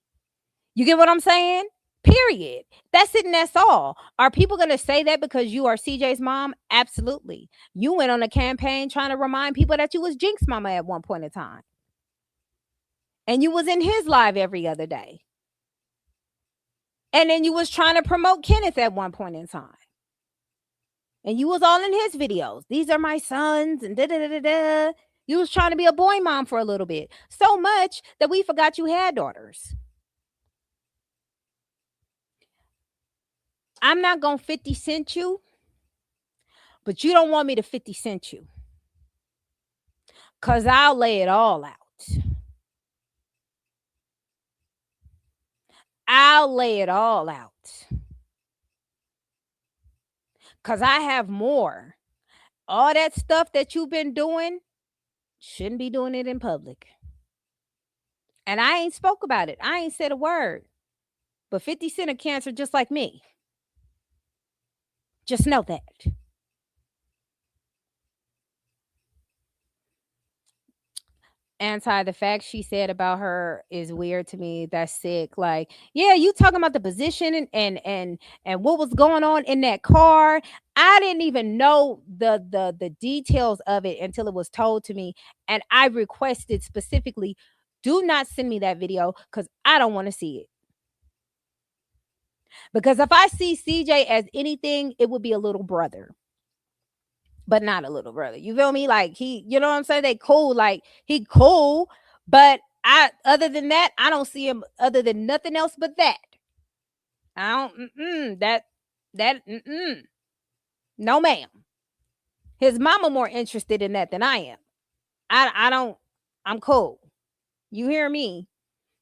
You get what I'm saying? Period. That's it and that's all. Are people going to say that because you are CJ's mom? Absolutely. You went on a campaign trying to remind people that you was Jinx mama at one point in time. And you was in his live every other day. And then you was trying to promote Kenneth at one point in time. And you was all in his videos. These are my sons and da-da-da-da-da. You was trying to be a boy mom for a little bit. So much that we forgot you had daughters. I'm not going to 50 cent you. But you don't want me to 50 cent you. Because I'll lay it all out. I'll lay it all out. Because I have more. All that stuff that you've been doing, shouldn't be doing it in public. And I ain't spoke about it. I ain't said a word. But 50 Cent of cancer just like me. Just know that. The fact she said about her is weird to me. That's sick. Like, yeah, you talking about the position and what was going on in that car. I didn't even know the details of it until it was told to me. And I requested specifically, do not send me that video because I don't want to see it. Because if I see CJ as anything, it would be a little brother. But not a little brother. You feel me? Like you know what I'm saying? They cool. Like he cool. But other than that, I don't see him other than nothing else but that. I don't, no ma'am. His mama more interested in that than I am. I'm cool. You hear me?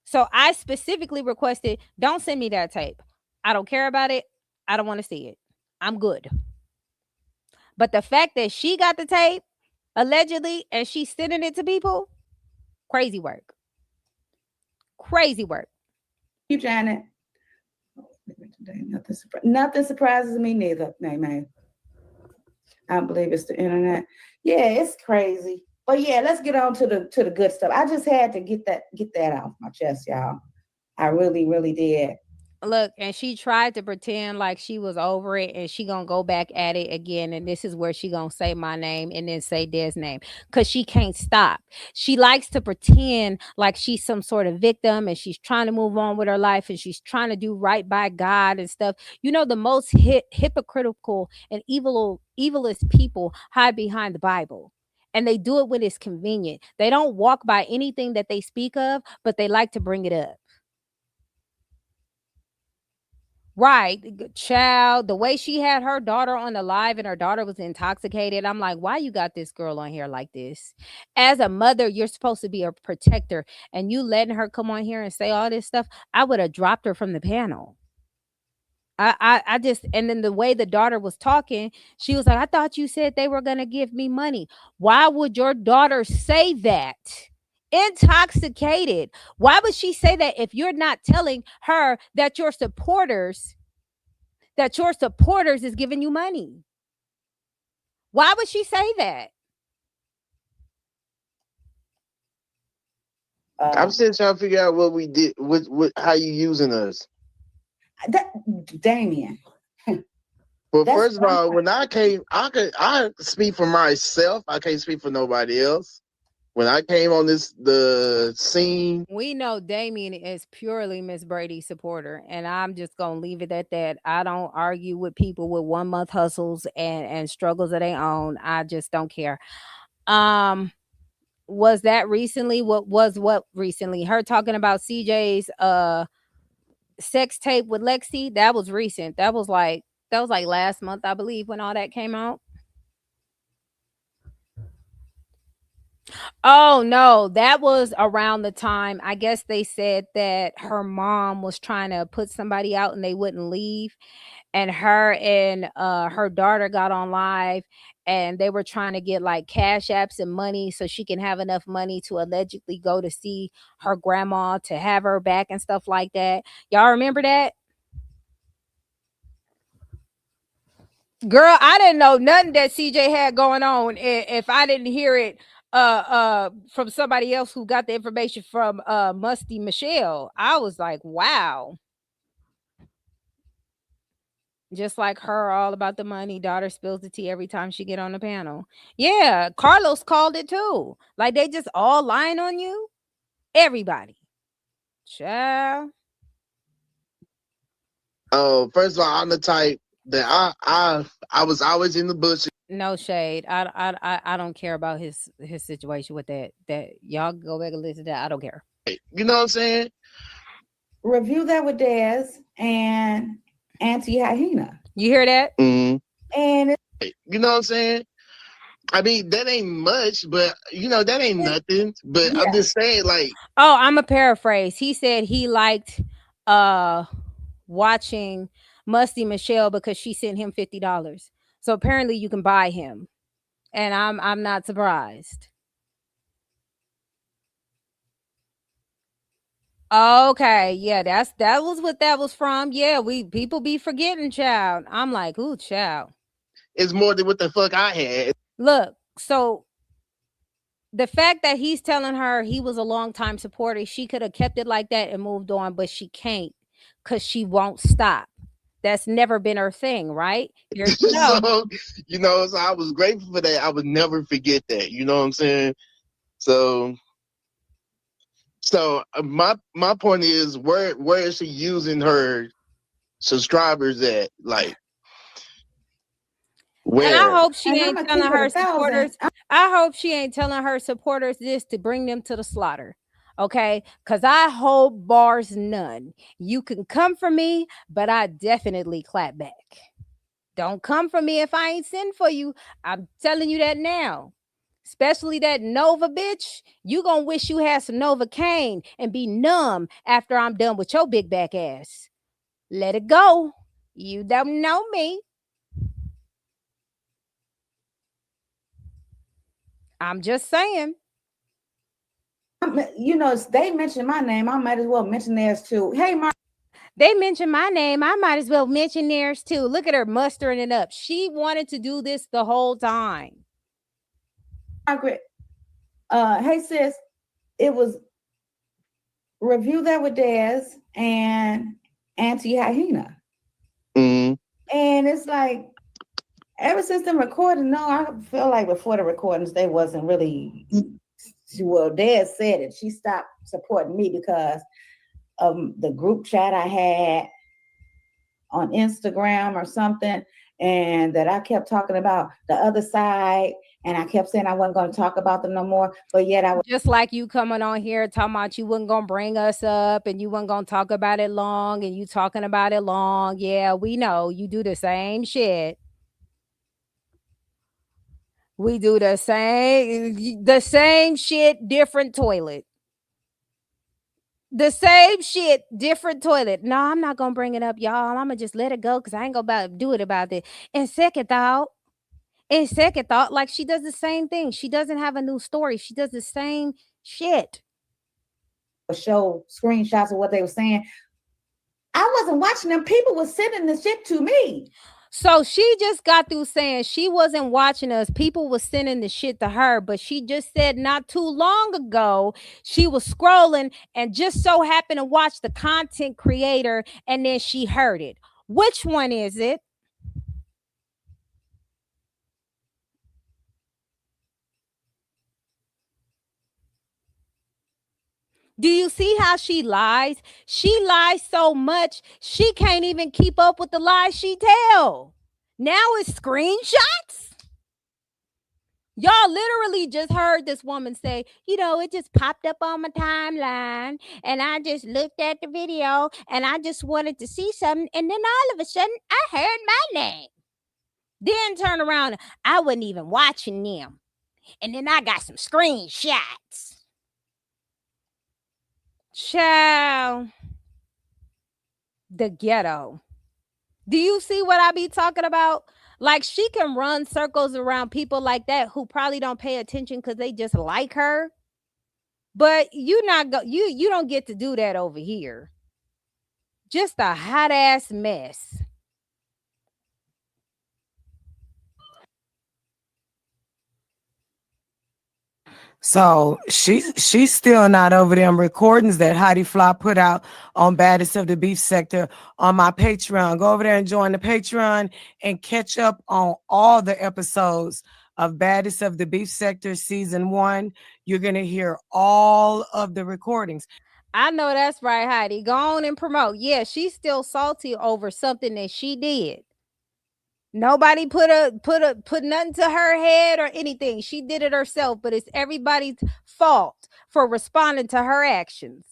So I specifically requested, don't send me that tape. I don't care about it. I don't want to see it. I'm good. But the fact that she got the tape, allegedly, and she's sending it to people, crazy work. Crazy work. You, Janet. Nothing surprises me neither, Nay. I believe it's the internet. Yeah, it's crazy. But yeah, let's get on to the good stuff. I just had to get that off my chest, y'all. I really, really did. Look, and she tried to pretend like she was over it, and she gonna go back at it again, and this is where she gonna say my name and then say Des' name, because she can't stop. She likes to pretend like she's some sort of victim, and she's trying to move on with her life, and she's trying to do right by God and stuff. You know, the most hypocritical and evilest people hide behind the Bible. And they do it when it's convenient. They don't walk by anything that they speak of, but they like to bring it up. Right, child, the way she had her daughter on the live and her daughter was intoxicated. I'm like, why you got this girl on here like this? As a mother, you're supposed to be a protector, and you letting her come on here and say all this stuff, I would have dropped her from the panel. I just, and then the way the daughter was talking, she was like, I thought you said they were going to give me money. Why would your daughter say that? Intoxicated. Why would she say that if you're not telling her that your supporters is giving you money? Why would she say that? I'm still trying to figure out what we did, how you using us. Damien. Well, first of all, when I came, I speak for myself. I can't speak for nobody else. When I came on the scene, we know Damien is purely Miss Brady's supporter, and I'm just gonna leave it at that. I don't argue with people with 1 month hustles and struggles of their own. I just don't care. Was that recently? What recently? Her talking about CJ's sex tape with Lexi? That was recent. That was like last month, I believe, when all that came out. Oh no, that was around the time, I guess they said that her mom was trying to put somebody out and they wouldn't leave, and her and her daughter got on live, and they were trying to get like cash apps and money so she can have enough money to allegedly go to see her grandma to have her back and stuff like that. Y'all remember that? Girl, I didn't know nothing that CJ had going on if I didn't hear it from somebody else who got the information from Musty Michelle. I was like, wow. Just like her, all about the money. Daughter spills the tea every time she get on the panel. Yeah, Carlos called it too. Like they just all lying on you. Everybody. Child. Oh, first of all, I'm the type that I was always in the bush. No shade. I don't care about his situation with that. That y'all go back and listen to that. I don't care. You know what I'm saying? Review that with Des and Auntie Hyena. You hear that? Mm-hmm. And You know what I'm saying? I mean, that ain't much, but that ain't nothing. But I'm just saying, like, oh, I'm a paraphrase. He said he liked watching Musty Michelle because she sent him $50. So apparently you can buy him. And I'm not surprised. Okay, yeah, that was what that was from. Yeah, people be forgetting, child. I'm like, ooh, child. it's more than what the fuck I had. Look, so the fact that he's telling her he was a longtime supporter, she could have kept it like that and moved on, but she can't because she won't stop. That's never been her thing, right? Here you go. So I was grateful for that. I would never forget that. You know what I'm saying? So my point is, where is she using her subscribers at? Like, where? And I hope she And ain't I'ma telling keep it her 1,000. supporters. I hope she ain't telling her supporters this to bring them to the slaughter. Okay? Because I hold bars none. You can come for me, but I definitely clap back. Don't come for me if I ain't send for you. I'm telling you that now. Especially that Nova bitch. You gonna wish you had some Novocaine and be numb after I'm done with your big back ass. Let it go. You don't know me. I'm just saying. They mentioned my name. I might as well mention theirs too. Hey, Mark. They mentioned my name. I might as well mention theirs too. Look at her mustering it up. She wanted to do this the whole time. Margaret. Hey, sis. It was Review That with Des and Auntie Hyena. Mm-hmm. And it's like, ever since the recording, no, I feel like before the recordings, they wasn't really, well, Des said it. She stopped supporting me because of the group chat I had on Instagram or something, and that I kept talking about the other side, and I kept saying I wasn't going to talk about them no more, but yet I was just like you coming on here talking about you wasn't gonna bring us up and you wasn't gonna talk about it long, and you talking about it long. Yeah, we know you do the same shit. We do the same shit, different toilet. The same shit, different toilet. No, I'm not gonna bring it up, y'all. I'm gonna just let it go because I ain't gonna do it about it. And second thought, like she does the same thing. She doesn't have a new story. She does the same shit. show screenshots of what they were saying. I wasn't watching them. People were sending the shit to me. So she just got through saying she wasn't watching us. People were sending the shit to her, but she just said not too long ago she was scrolling and just so happened to watch the content creator and then she heard it. Which one is it? Do you see how she lies? She lies so much, she can't even keep up with the lies she tell. Now it's screenshots? Y'all literally just heard this woman say, it just popped up on my timeline and I just looked at the video and I just wanted to see something. And then all of a sudden I heard my name. Then turn around. I wasn't even watching them. And then I got some screenshots. Child. The ghetto. Do you see what I be talking about? Like she can run circles around people like that who probably don't pay attention because they just like her. But you don't get to do that over here. Just a hot ass mess. So she's still not over them recordings that Heidi Fly put out on Baddest of the Beef Sector on my Patreon. Go over there and join the Patreon and catch up on all the episodes of Baddest of the Beef Sector season 1. You're gonna hear all of the recordings. I know that's right, Heidi. Go on and promote. Yeah, she's still salty over something that she did. Nobody put nothing to her head or anything. She did it herself, but it's everybody's fault for responding to her actions.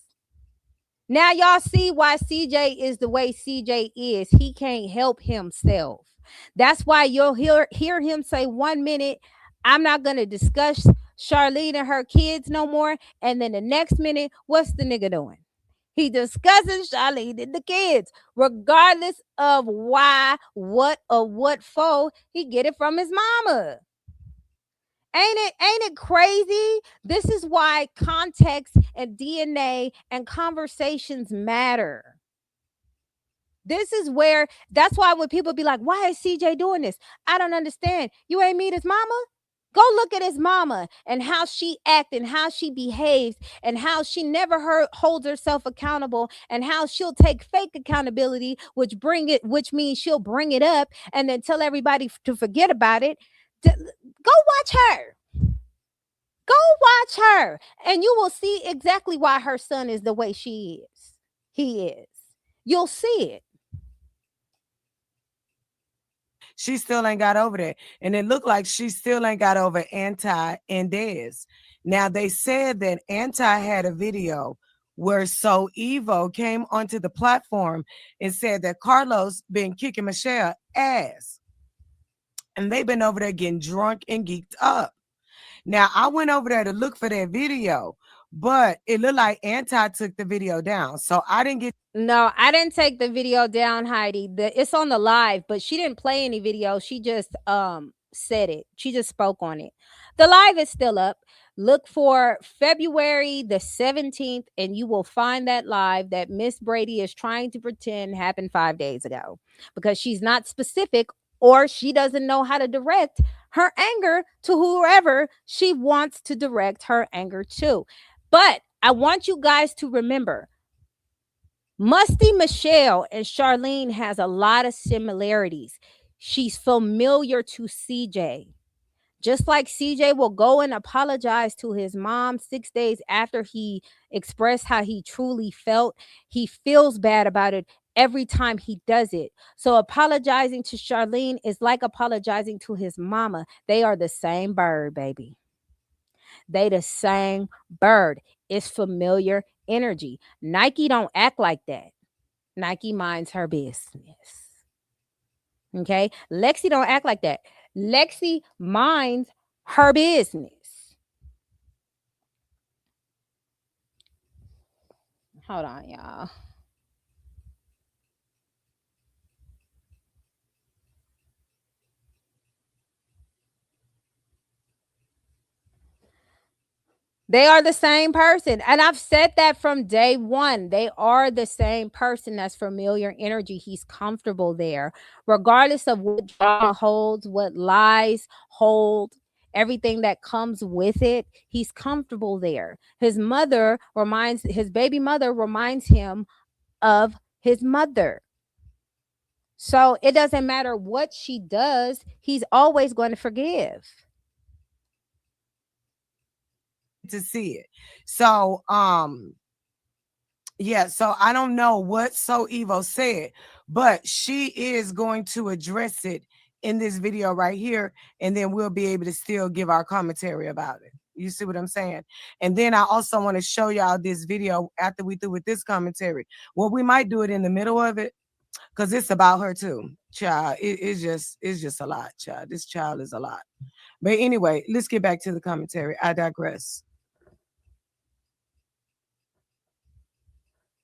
Now y'all see why CJ is the way CJ is. He can't help himself. That's why you'll hear him say 1 minute, I'm not going to discuss Charlene and her kids no more. And then the next minute, what's the nigga doing? He discusses Charlene and the kids, regardless of why, what, or what for. He get it from his mama. Ain't it crazy? This is why context and DNA and conversations matter. This is where, that's why when people be like, why is CJ doing this? I don't understand. You ain't meet his mama? Go look at his mama and how she acts and how she behaves and how she never holds herself accountable and how she'll take fake accountability, which means she'll bring it up and then tell everybody to forget about it. Go watch her. Go watch her and you will see exactly why her son is the way he is. You'll see it. She still ain't got over that. And it looked like she still ain't got over Anti and Dez. Now, they said that Anti had a video where So Evo came onto the platform and said that Carlos been kicking Michelle ass. And they've been over there getting drunk and geeked up. Now, I went over there to look for that video, but it looked like Anti took the video down. So I didn't get. No, I didn't take the video down, Heidi. It's on the live, but she didn't play any video. She just said it. She just spoke on it. The live is still up. Look for February the 17th, and you will find that live that Miss Brady is trying to pretend happened 5 days ago because she's not specific or she doesn't know how to direct her anger to whoever she wants to direct her anger to. But I want you guys to remember, Musty Michelle and Charlene has a lot of similarities. She's familiar to CJ. Just like CJ will go and apologize to his mom 6 days after he expressed how he truly felt, he feels bad about it every time he does it. So apologizing to Charlene is like apologizing to his mama. They are the same bird, baby. They the same bird. It's familiar energy. Nike don't act like that. Nike minds her business. Okay? Lexi don't act like that. Lexi minds her business. Hold on, y'all. They are the same person. And I've said that from day one. They are the same person. That's familiar energy. He's comfortable there. Regardless of what drama holds, what lies hold, everything that comes with it, he's comfortable there. His baby mother reminds him of his mother. So it doesn't matter what she does, he's always going to forgive. To see it. So yeah, so I don't know what So Evo said, but she is going to address it in this video right here, and then we'll be able to still give our commentary about it. You see what I'm saying? And then I also want to show y'all this video after we through with this commentary. Well, we might do it in the middle of it because it's about her too. Child, it's just a lot, child. This child is a lot. But anyway, let's get back to the commentary. I digress.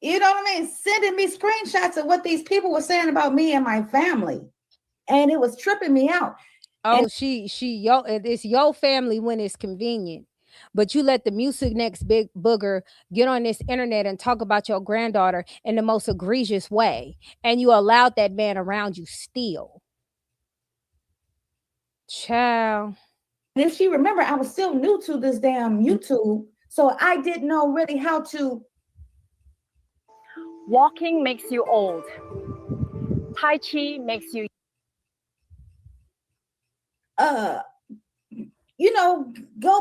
You know what I mean? Sending me screenshots of what these people were saying about me and my family. And it was tripping me out. Oh, it's your family when it's convenient. But you let the music next big booger get on this internet and talk about your granddaughter in the most egregious way. And you allowed that man around you still. Child. And if she remember, I was still new to this damn YouTube. So I didn't know really how to. Walking makes you old. Tai Chi makes you go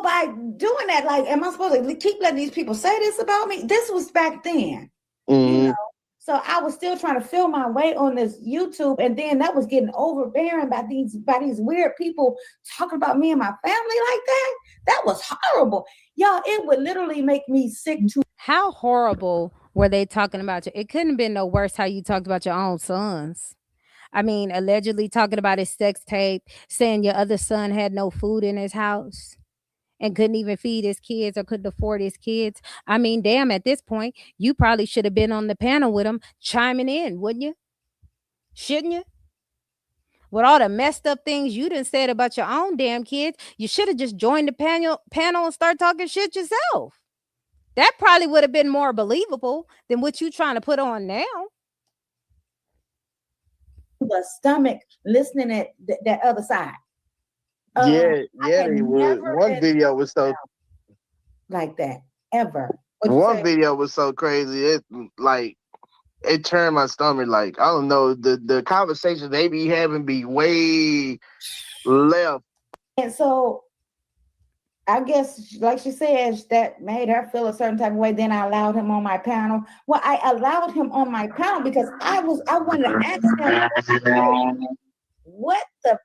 by doing that. Like, am I supposed to keep letting these people say this about me? This was back then. Mm-hmm. So I was still trying to feel my way on this YouTube, and then that was getting overbearing by these weird people talking about me and my family like that. That was horrible. Y'all, it would literally make me sick to. How horrible were they talking about you? It couldn't have been no worse how you talked about your own sons. I mean, allegedly talking about his sex tape, saying your other son had no food in his house and couldn't even feed his kids or couldn't afford his kids. I mean, damn, at this point, you probably should have been on the panel with him chiming in, wouldn't you? Shouldn't you? With all the messed up things you done said about your own damn kids, you should have just joined the panel and start talking shit yourself. That probably would have been more believable than what you trying to put on now. The stomach listening at that other side. Yeah, they would. One video was so like that ever. One video was so crazy. It like it turned my stomach. Like I don't know, the conversations they be having be way left. And so I guess, like she says, that made her feel a certain type of way. Then I allowed him on my panel. Well, I allowed him on my panel because I wanted to ask him, what the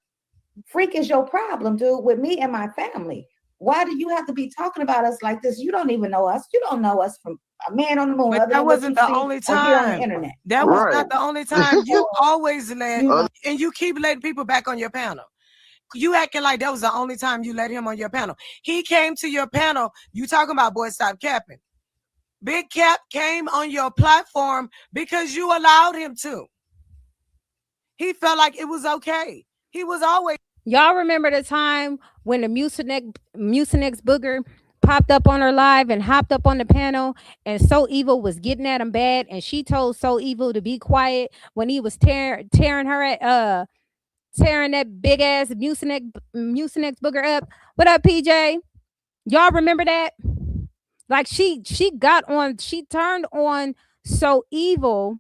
freak is your problem, dude, with me and my family? Why do you have to be talking about us like this? You don't even know us. You don't know us from a man on the moon. But that wasn't the only time. On the internet. That was not the only time. You always let, and you keep letting people back on your panel. You acting like that was the only time you let him on your panel. He came to your panel. You talking about boy, stop capping. Big Cap came on your platform because you allowed him to. He felt like it was okay. He was always. Y'all remember the time when the Mucinex booger popped up on her live and hopped up on the panel, and So Evil was getting at him bad, and she told So Evil to be quiet when he was tearing her at tearing that big ass Mucinex booger up. What up, PJ? Y'all remember that? Like she turned on So Evil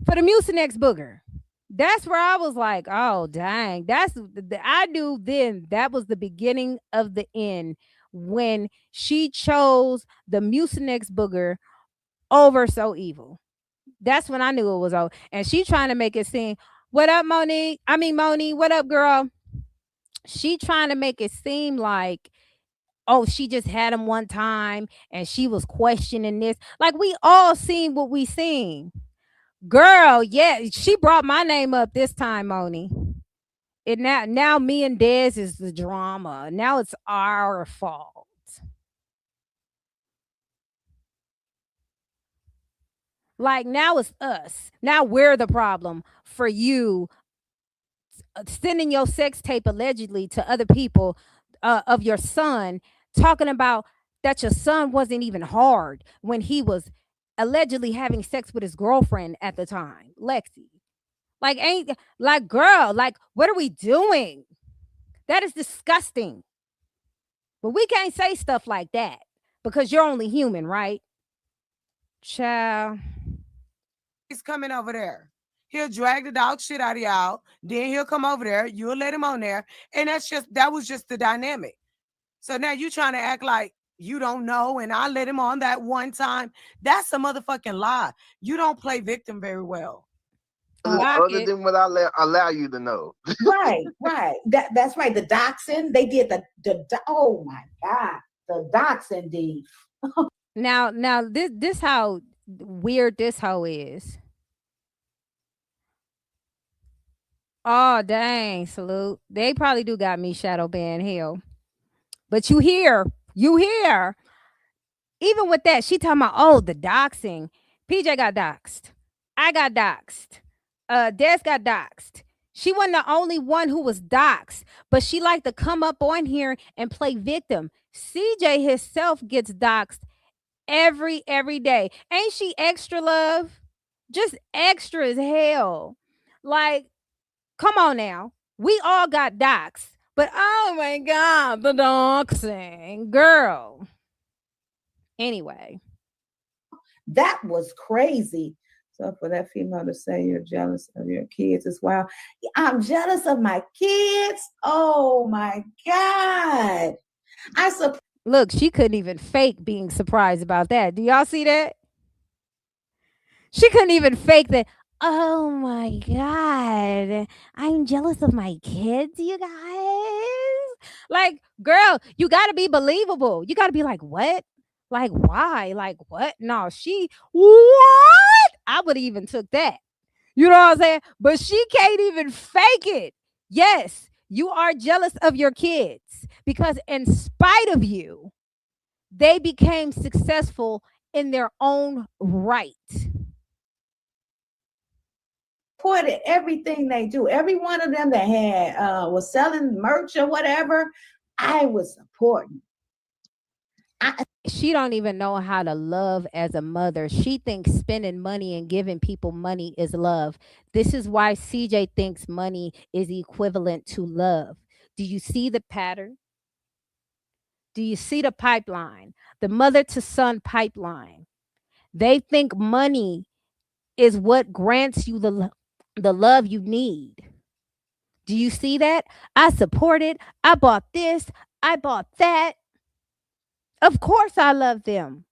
for the Mucinex booger. That's where I was like, oh dang, I knew then that was the beginning of the end when she chose the Mucinex booger over So Evil. That's when I knew it was over. And she trying to make it seem, what up, Moni? What up, girl? She trying to make it seem like, oh, she just had him one time and she was questioning this. Like we all seen what we seen. Girl, yeah, she brought my name up this time, Moni. It now me and Dez is the drama. Now it's our fault. Like now it's us. Now we're the problem for you sending your sex tape allegedly to other people of your son, talking about that your son wasn't even hard when he was allegedly having sex with his girlfriend at the time, Lexi. Like, girl, like, what are we doing? That is disgusting. But we can't say stuff like that because you're only human, right? Child. He's coming over there. He'll drag the dog shit out of y'all. Then he'll come over there. You'll let him on there. And that was just the dynamic. So now you trying to act like you don't know, and I let him on that one time. That's a motherfucking lie. You don't play victim very well. Other than what I allow you to know. Right. That's right. The doxing, they did the oh my God, the doxing deed. Now this how weird this hoe is. Oh dang, salute. They probably do got me shadow ban hell. But you hear. Even with that, she talking about, oh, the doxing. PJ got doxed. I got doxed. Des got doxed. She wasn't the only one who was doxed, but she liked to come up on here and play victim. CJ himself gets doxed every day. Ain't she extra, love? Just extra as hell. Like, come on now. We all got doxed. But oh my God, the doxing. Girl. Anyway. That was crazy. So for that female to say you're jealous of your kids is wild. I'm jealous of my kids. Oh my God. Look, she couldn't even fake being surprised about that. Do y'all see that? She couldn't even fake that. Oh my God. I'm jealous of my kids, you guys. Like, girl, you got to be believable. You got to be like, what? Like, why? Like, what? No, what? I would have even took that. You know what I'm saying? But she can't even fake it. Yes, you are jealous of your kids because, in spite of you, they became successful in their own right. Supported everything they do. Every one of them that had was selling merch or whatever, I was supporting. She don't even know how to love as a mother. She thinks spending money and giving people money is love. This is why CJ thinks money is equivalent to love. Do you see the pattern? Do you see the pipeline? The mother to son pipeline. They think money is what grants you the love you need. Do you see that? I support it. I bought this. I bought that. Of course I love them.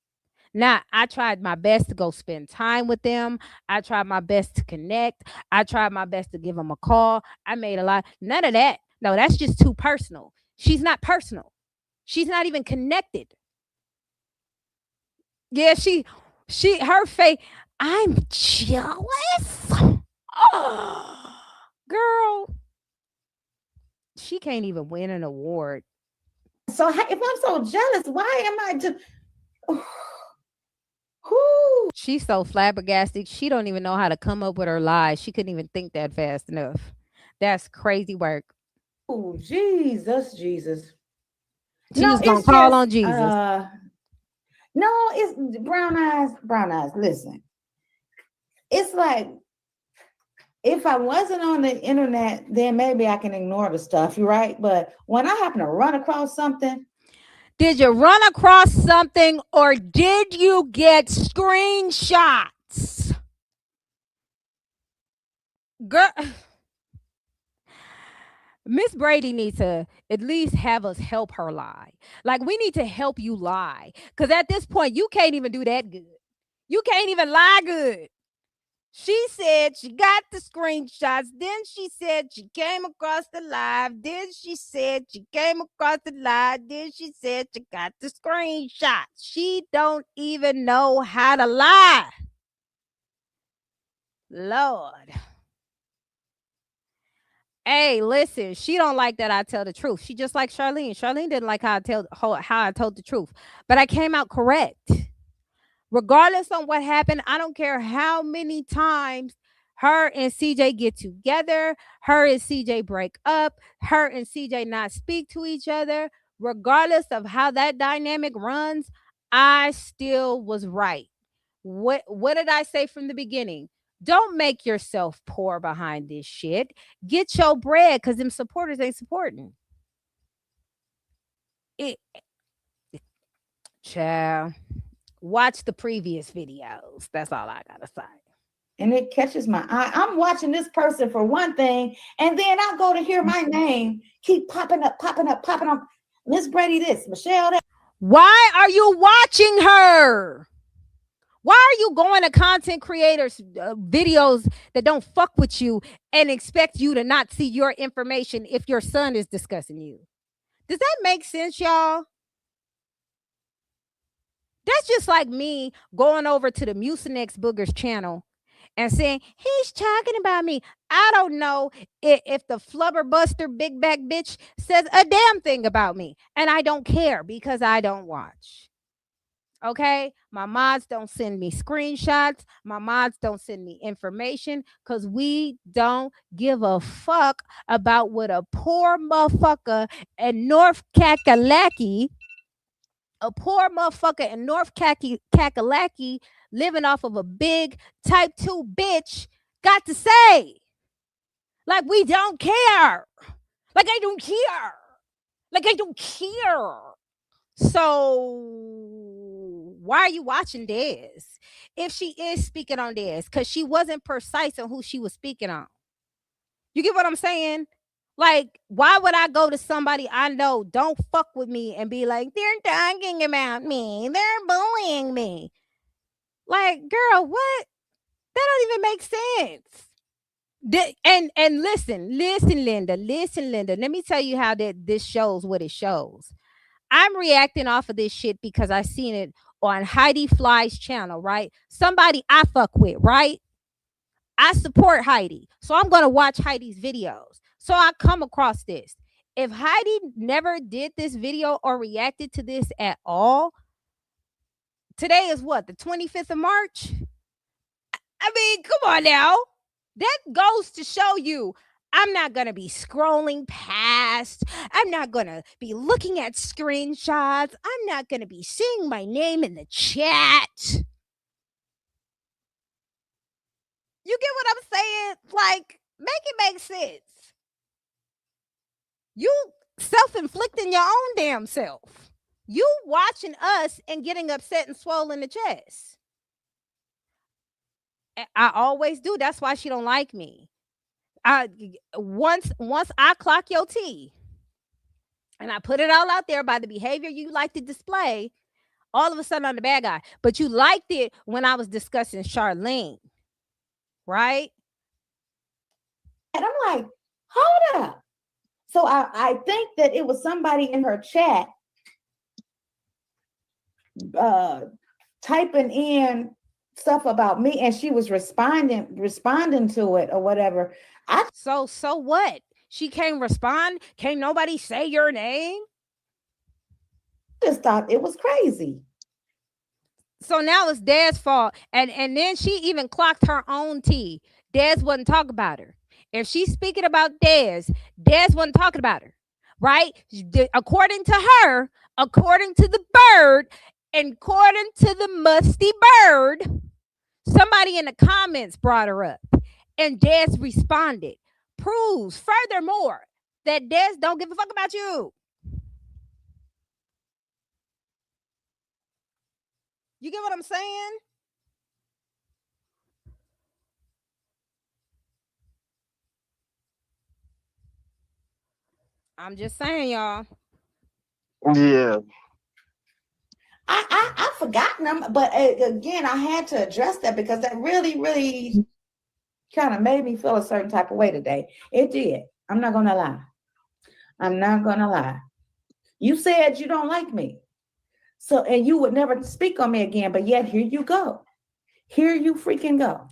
Now, I tried my best to go spend time with them. I tried my best to connect. I tried my best to give them a call. I made a lot. None of that. No, that's just too personal. She's not personal. She's not even connected. Yeah, her face. I'm jealous. Oh, girl, she can't even win an award. So if I'm so jealous, why am I just? She's so flabbergasted. She don't even know how to come up with her lies. She couldn't even think that fast enough. That's crazy work. Oh, Jesus. She was gonna call on Jesus. No, it's brown eyes. Listen, it's like if I wasn't on the internet, then maybe I can ignore the stuff, you're right? But when I happen to run across something. Did you run across something or did you get screenshots? Girl, Miss Brady needs to at least have us help her lie. Like, we need to help you lie. Because at this point, you can't even do that good. You can't even lie good. She said she got the screenshots. Then she said she came across the live. Then she said she came across the live. Then she said she got the screenshots. She don't even know how to lie. Lord. Hey, listen, she don't like that I tell the truth. She just like Charlene. Charlene didn't like how I told the truth. But I came out correct. Regardless on what happened, I don't care how many times her and CJ get together, her and CJ break up, her and CJ not speak to each other. Regardless of how that dynamic runs, I still was right. What did I say from the beginning? Don't make yourself poor behind this shit. Get your bread, because them supporters ain't supporting. Child. Watch the previous videos. That's all I gotta say. And it catches my eye. I'm watching this person for one thing, and then I go to hear my name keep popping up. Miss Brady this, Michelle that. Why are you watching her? Why are you going to content creators' videos that don't fuck with you and expect you to not see your information if your son is discussing you? Does that make sense, y'all? That's just like me going over to the Mucinex Boogers channel and saying, he's talking about me. I don't know if the flubberbuster big back bitch says a damn thing about me. And I don't care because I don't watch. Okay? My mods don't send me screenshots. My mods don't send me information because we don't give a fuck about what a poor motherfucker in North Kakalaki, living off of a big type 2 bitch got to say. Like, we don't care. Like, I don't care. So why are you watching Des? If she is speaking on Des, because she wasn't precise on who she was speaking on. You get what I'm saying? Like, why would I go to somebody I know don't fuck with me and be like, they're talking about me, they're bullying me? Like, girl, what? That don't even make sense. And listen, Linda. Let me tell you how this shows what it shows. I'm reacting off of this shit because I seen it on Heidi Fly's channel, right? Somebody I fuck with, right? I support Heidi, so I'm gonna watch Heidi's videos. So I come across this. If Heidi never did this video or reacted to this at all, today is what, the 25th of March? I mean, come on now. That goes to show you I'm not going to be scrolling past. I'm not going to be looking at screenshots. I'm not going to be seeing my name in the chat. You get what I'm saying? Like, make it make sense. You self-inflicting your own damn self. You watching us and getting upset and swollen the chest. I always do. That's why she don't like me. Once I clock your tea and I put it all out there by the behavior you like to display, all of a sudden I'm the bad guy. But you liked it when I was discussing Charlene, right? And I'm like, hold up. So I think that it was somebody in her chat typing in stuff about me, and she was responding to it or whatever. So what? She can't respond? Can't nobody say your name? Just thought it was crazy. So now it's Dad's fault. And then she even clocked her own tea. Dez wasn't talking about her. If she's speaking about Dez wasn't talking about her, right? According to her, according to the bird, and according to the musty bird, somebody in the comments brought her up, and Dez responded. Proves, furthermore, that Dez don't give a fuck about you. You get what I'm saying? I'm just saying, y'all. Yeah. I've forgotten them, but again, I had to address that because that really, really kind of made me feel a certain type of way today. It did. I'm not gonna lie. You said you don't like me, so and you would never speak on me again, but yet here you go. Here you freaking go.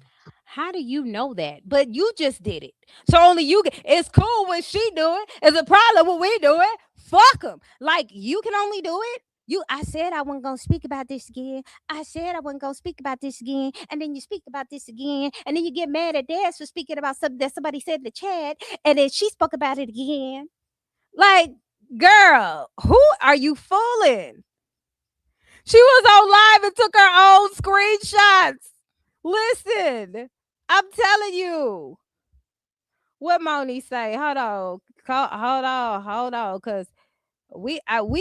How do you know that? But you just did it. So only you get, it's cool what she doing. It's a problem what we doing. Fuck them. Like, you can only do it. I said I wasn't gonna speak about this again. I said I wasn't gonna speak about this again. And then you speak about this again. And then you get mad at Dad for speaking about something that somebody said in the chat. And then she spoke about it again. Like, girl, who are you fooling? She was on live and took her own screenshots. Listen, I'm telling you. What Moni say? Hold on, because we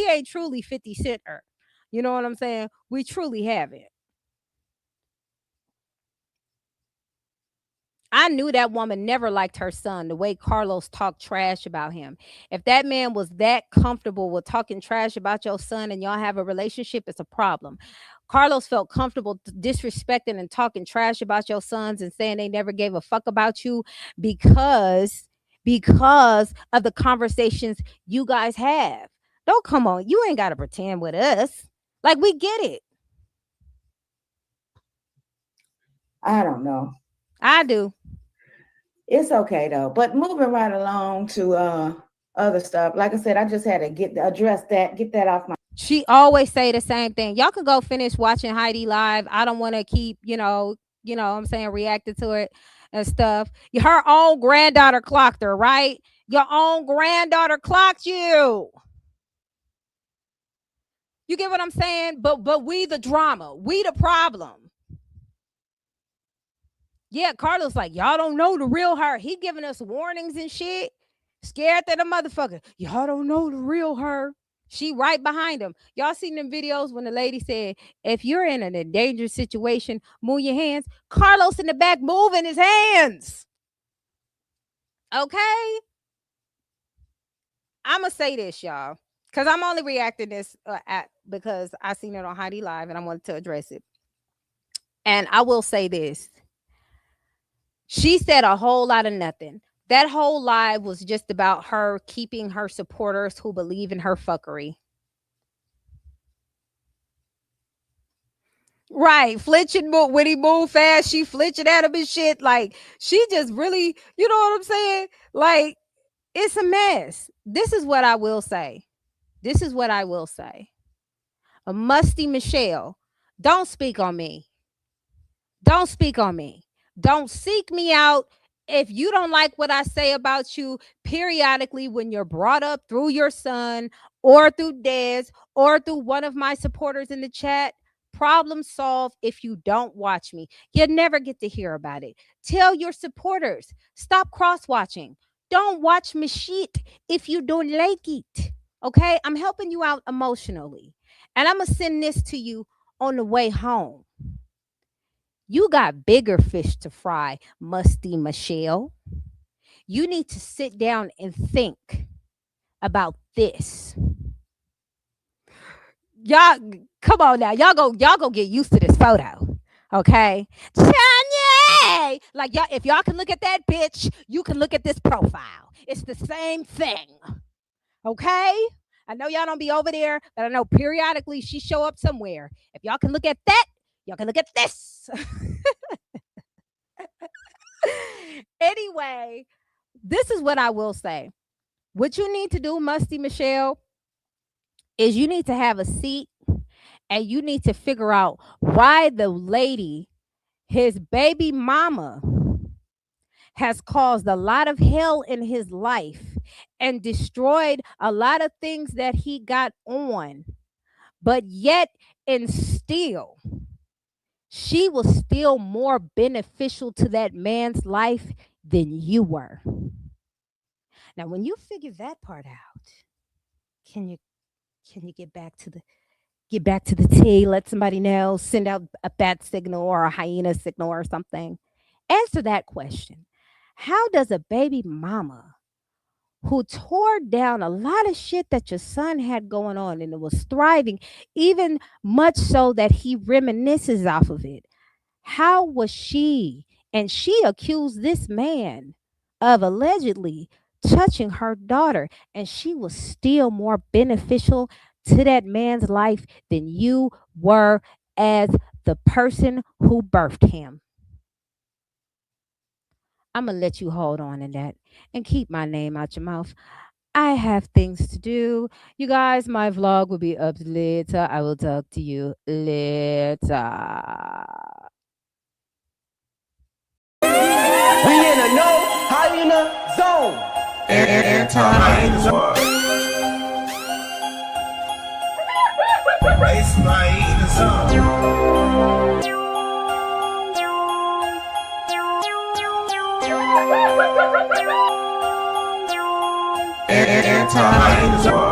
ain't truly 50 Cent her. You know what I'm saying? We truly haven't. I knew that woman never liked her son, the way Carlos talked trash about him. If that man was that comfortable with talking trash about your son and y'all have a relationship, it's a problem. Carlos felt comfortable disrespecting and talking trash about your sons and saying they never gave a fuck about you because of the conversations you guys have. Don't come on. You ain't got to pretend with us. Like, we get it. I don't know. I do. It's okay though. But moving right along to other stuff. Like I said, I just had to get that off my. She always say the same thing. Y'all can go finish watching Heidi live. I don't want to keep, I'm saying, reacting to it and stuff. Her own granddaughter clocked her, right? Your own granddaughter clocked you. You get what I'm saying? But we the drama. We the problem. Yeah, Carlos like, y'all don't know the real her. He giving us warnings and shit. Scared that the motherfucker. Y'all don't know the real her. She right behind him. Y'all seen them videos when the lady said, if you're in an endangered situation, move your hands. Carlos in the back moving his hands. Okay? I'm going to say this, y'all, because I'm only reacting this because I seen it on Heidi Live and I wanted to address it. And I will say this. She said a whole lot of nothing. That whole live was just about her keeping her supporters who believe in her fuckery. Right. Flinching when he moved fast, she flinching at him and shit. Like, she just really, you know what I'm saying? Like, it's a mess. This is what I will say. This is what I will say. A musty Michelle, don't speak on me. Don't speak on me. Don't seek me out. If you don't like what I say about you periodically when you're brought up through your son or through Des or through one of my supporters in the chat, problem solved. If you don't watch me, you never get to hear about it. Tell your supporters, stop cross watching. Don't watch my shit if you don't like it. Okay? I'm helping you out emotionally. And I'm going to send this to you on the way home. You got bigger fish to fry, musty Michelle. You need to sit down and think about this. Y'all, come on now. Y'all go get used to this photo. Okay? Tanya! Like, y'all, if y'all can look at that bitch, you can look at this profile. It's the same thing. Okay? I know y'all don't be over there, but I know periodically she show up somewhere. If y'all can look at that, y'all can look at this. Anyway, this is what I will say. What you need to do, Musty Michelle, is you need to have a seat and you need to figure out why the lady, his baby mama, has caused a lot of hell in his life and destroyed a lot of things that he got on. But yet and still, she was still more beneficial to that man's life than you were. Now, when you figure that part out, can you get back to the T? Let somebody know. Send out a bat signal or a hyena signal or something. Answer that question. How does a baby mama who tore down a lot of shit that your son had going on and it was thriving, even much so that he reminisces off of it? How was she? And she accused this man of allegedly touching her daughter, and she was still more beneficial to that man's life than you were as the person who birthed him. I'm going to let you hold on in that and keep my name out your mouth. I have things to do. You guys, my vlog will be up later. I will talk to you later. We in a no hyena zone. Anti-hyena zone. It's my hyena zone. Anti-hyena zone.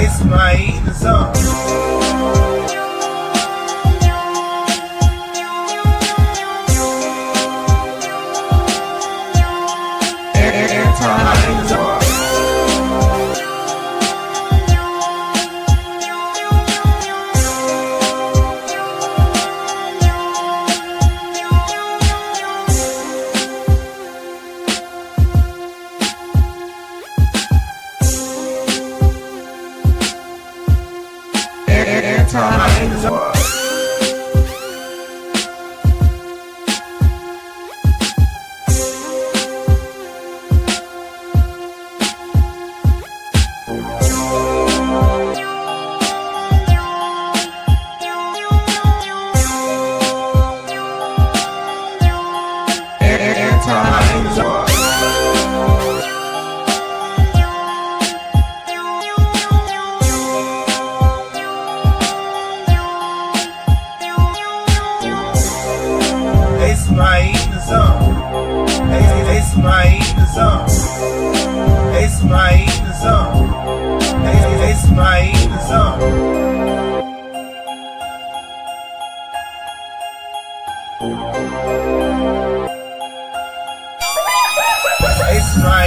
It's my eating zone. It's my eating zone. It's my eating zone. It's my eating zone. It's my eating zone. It's my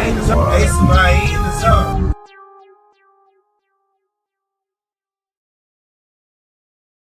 eating zone. It's my eating zone.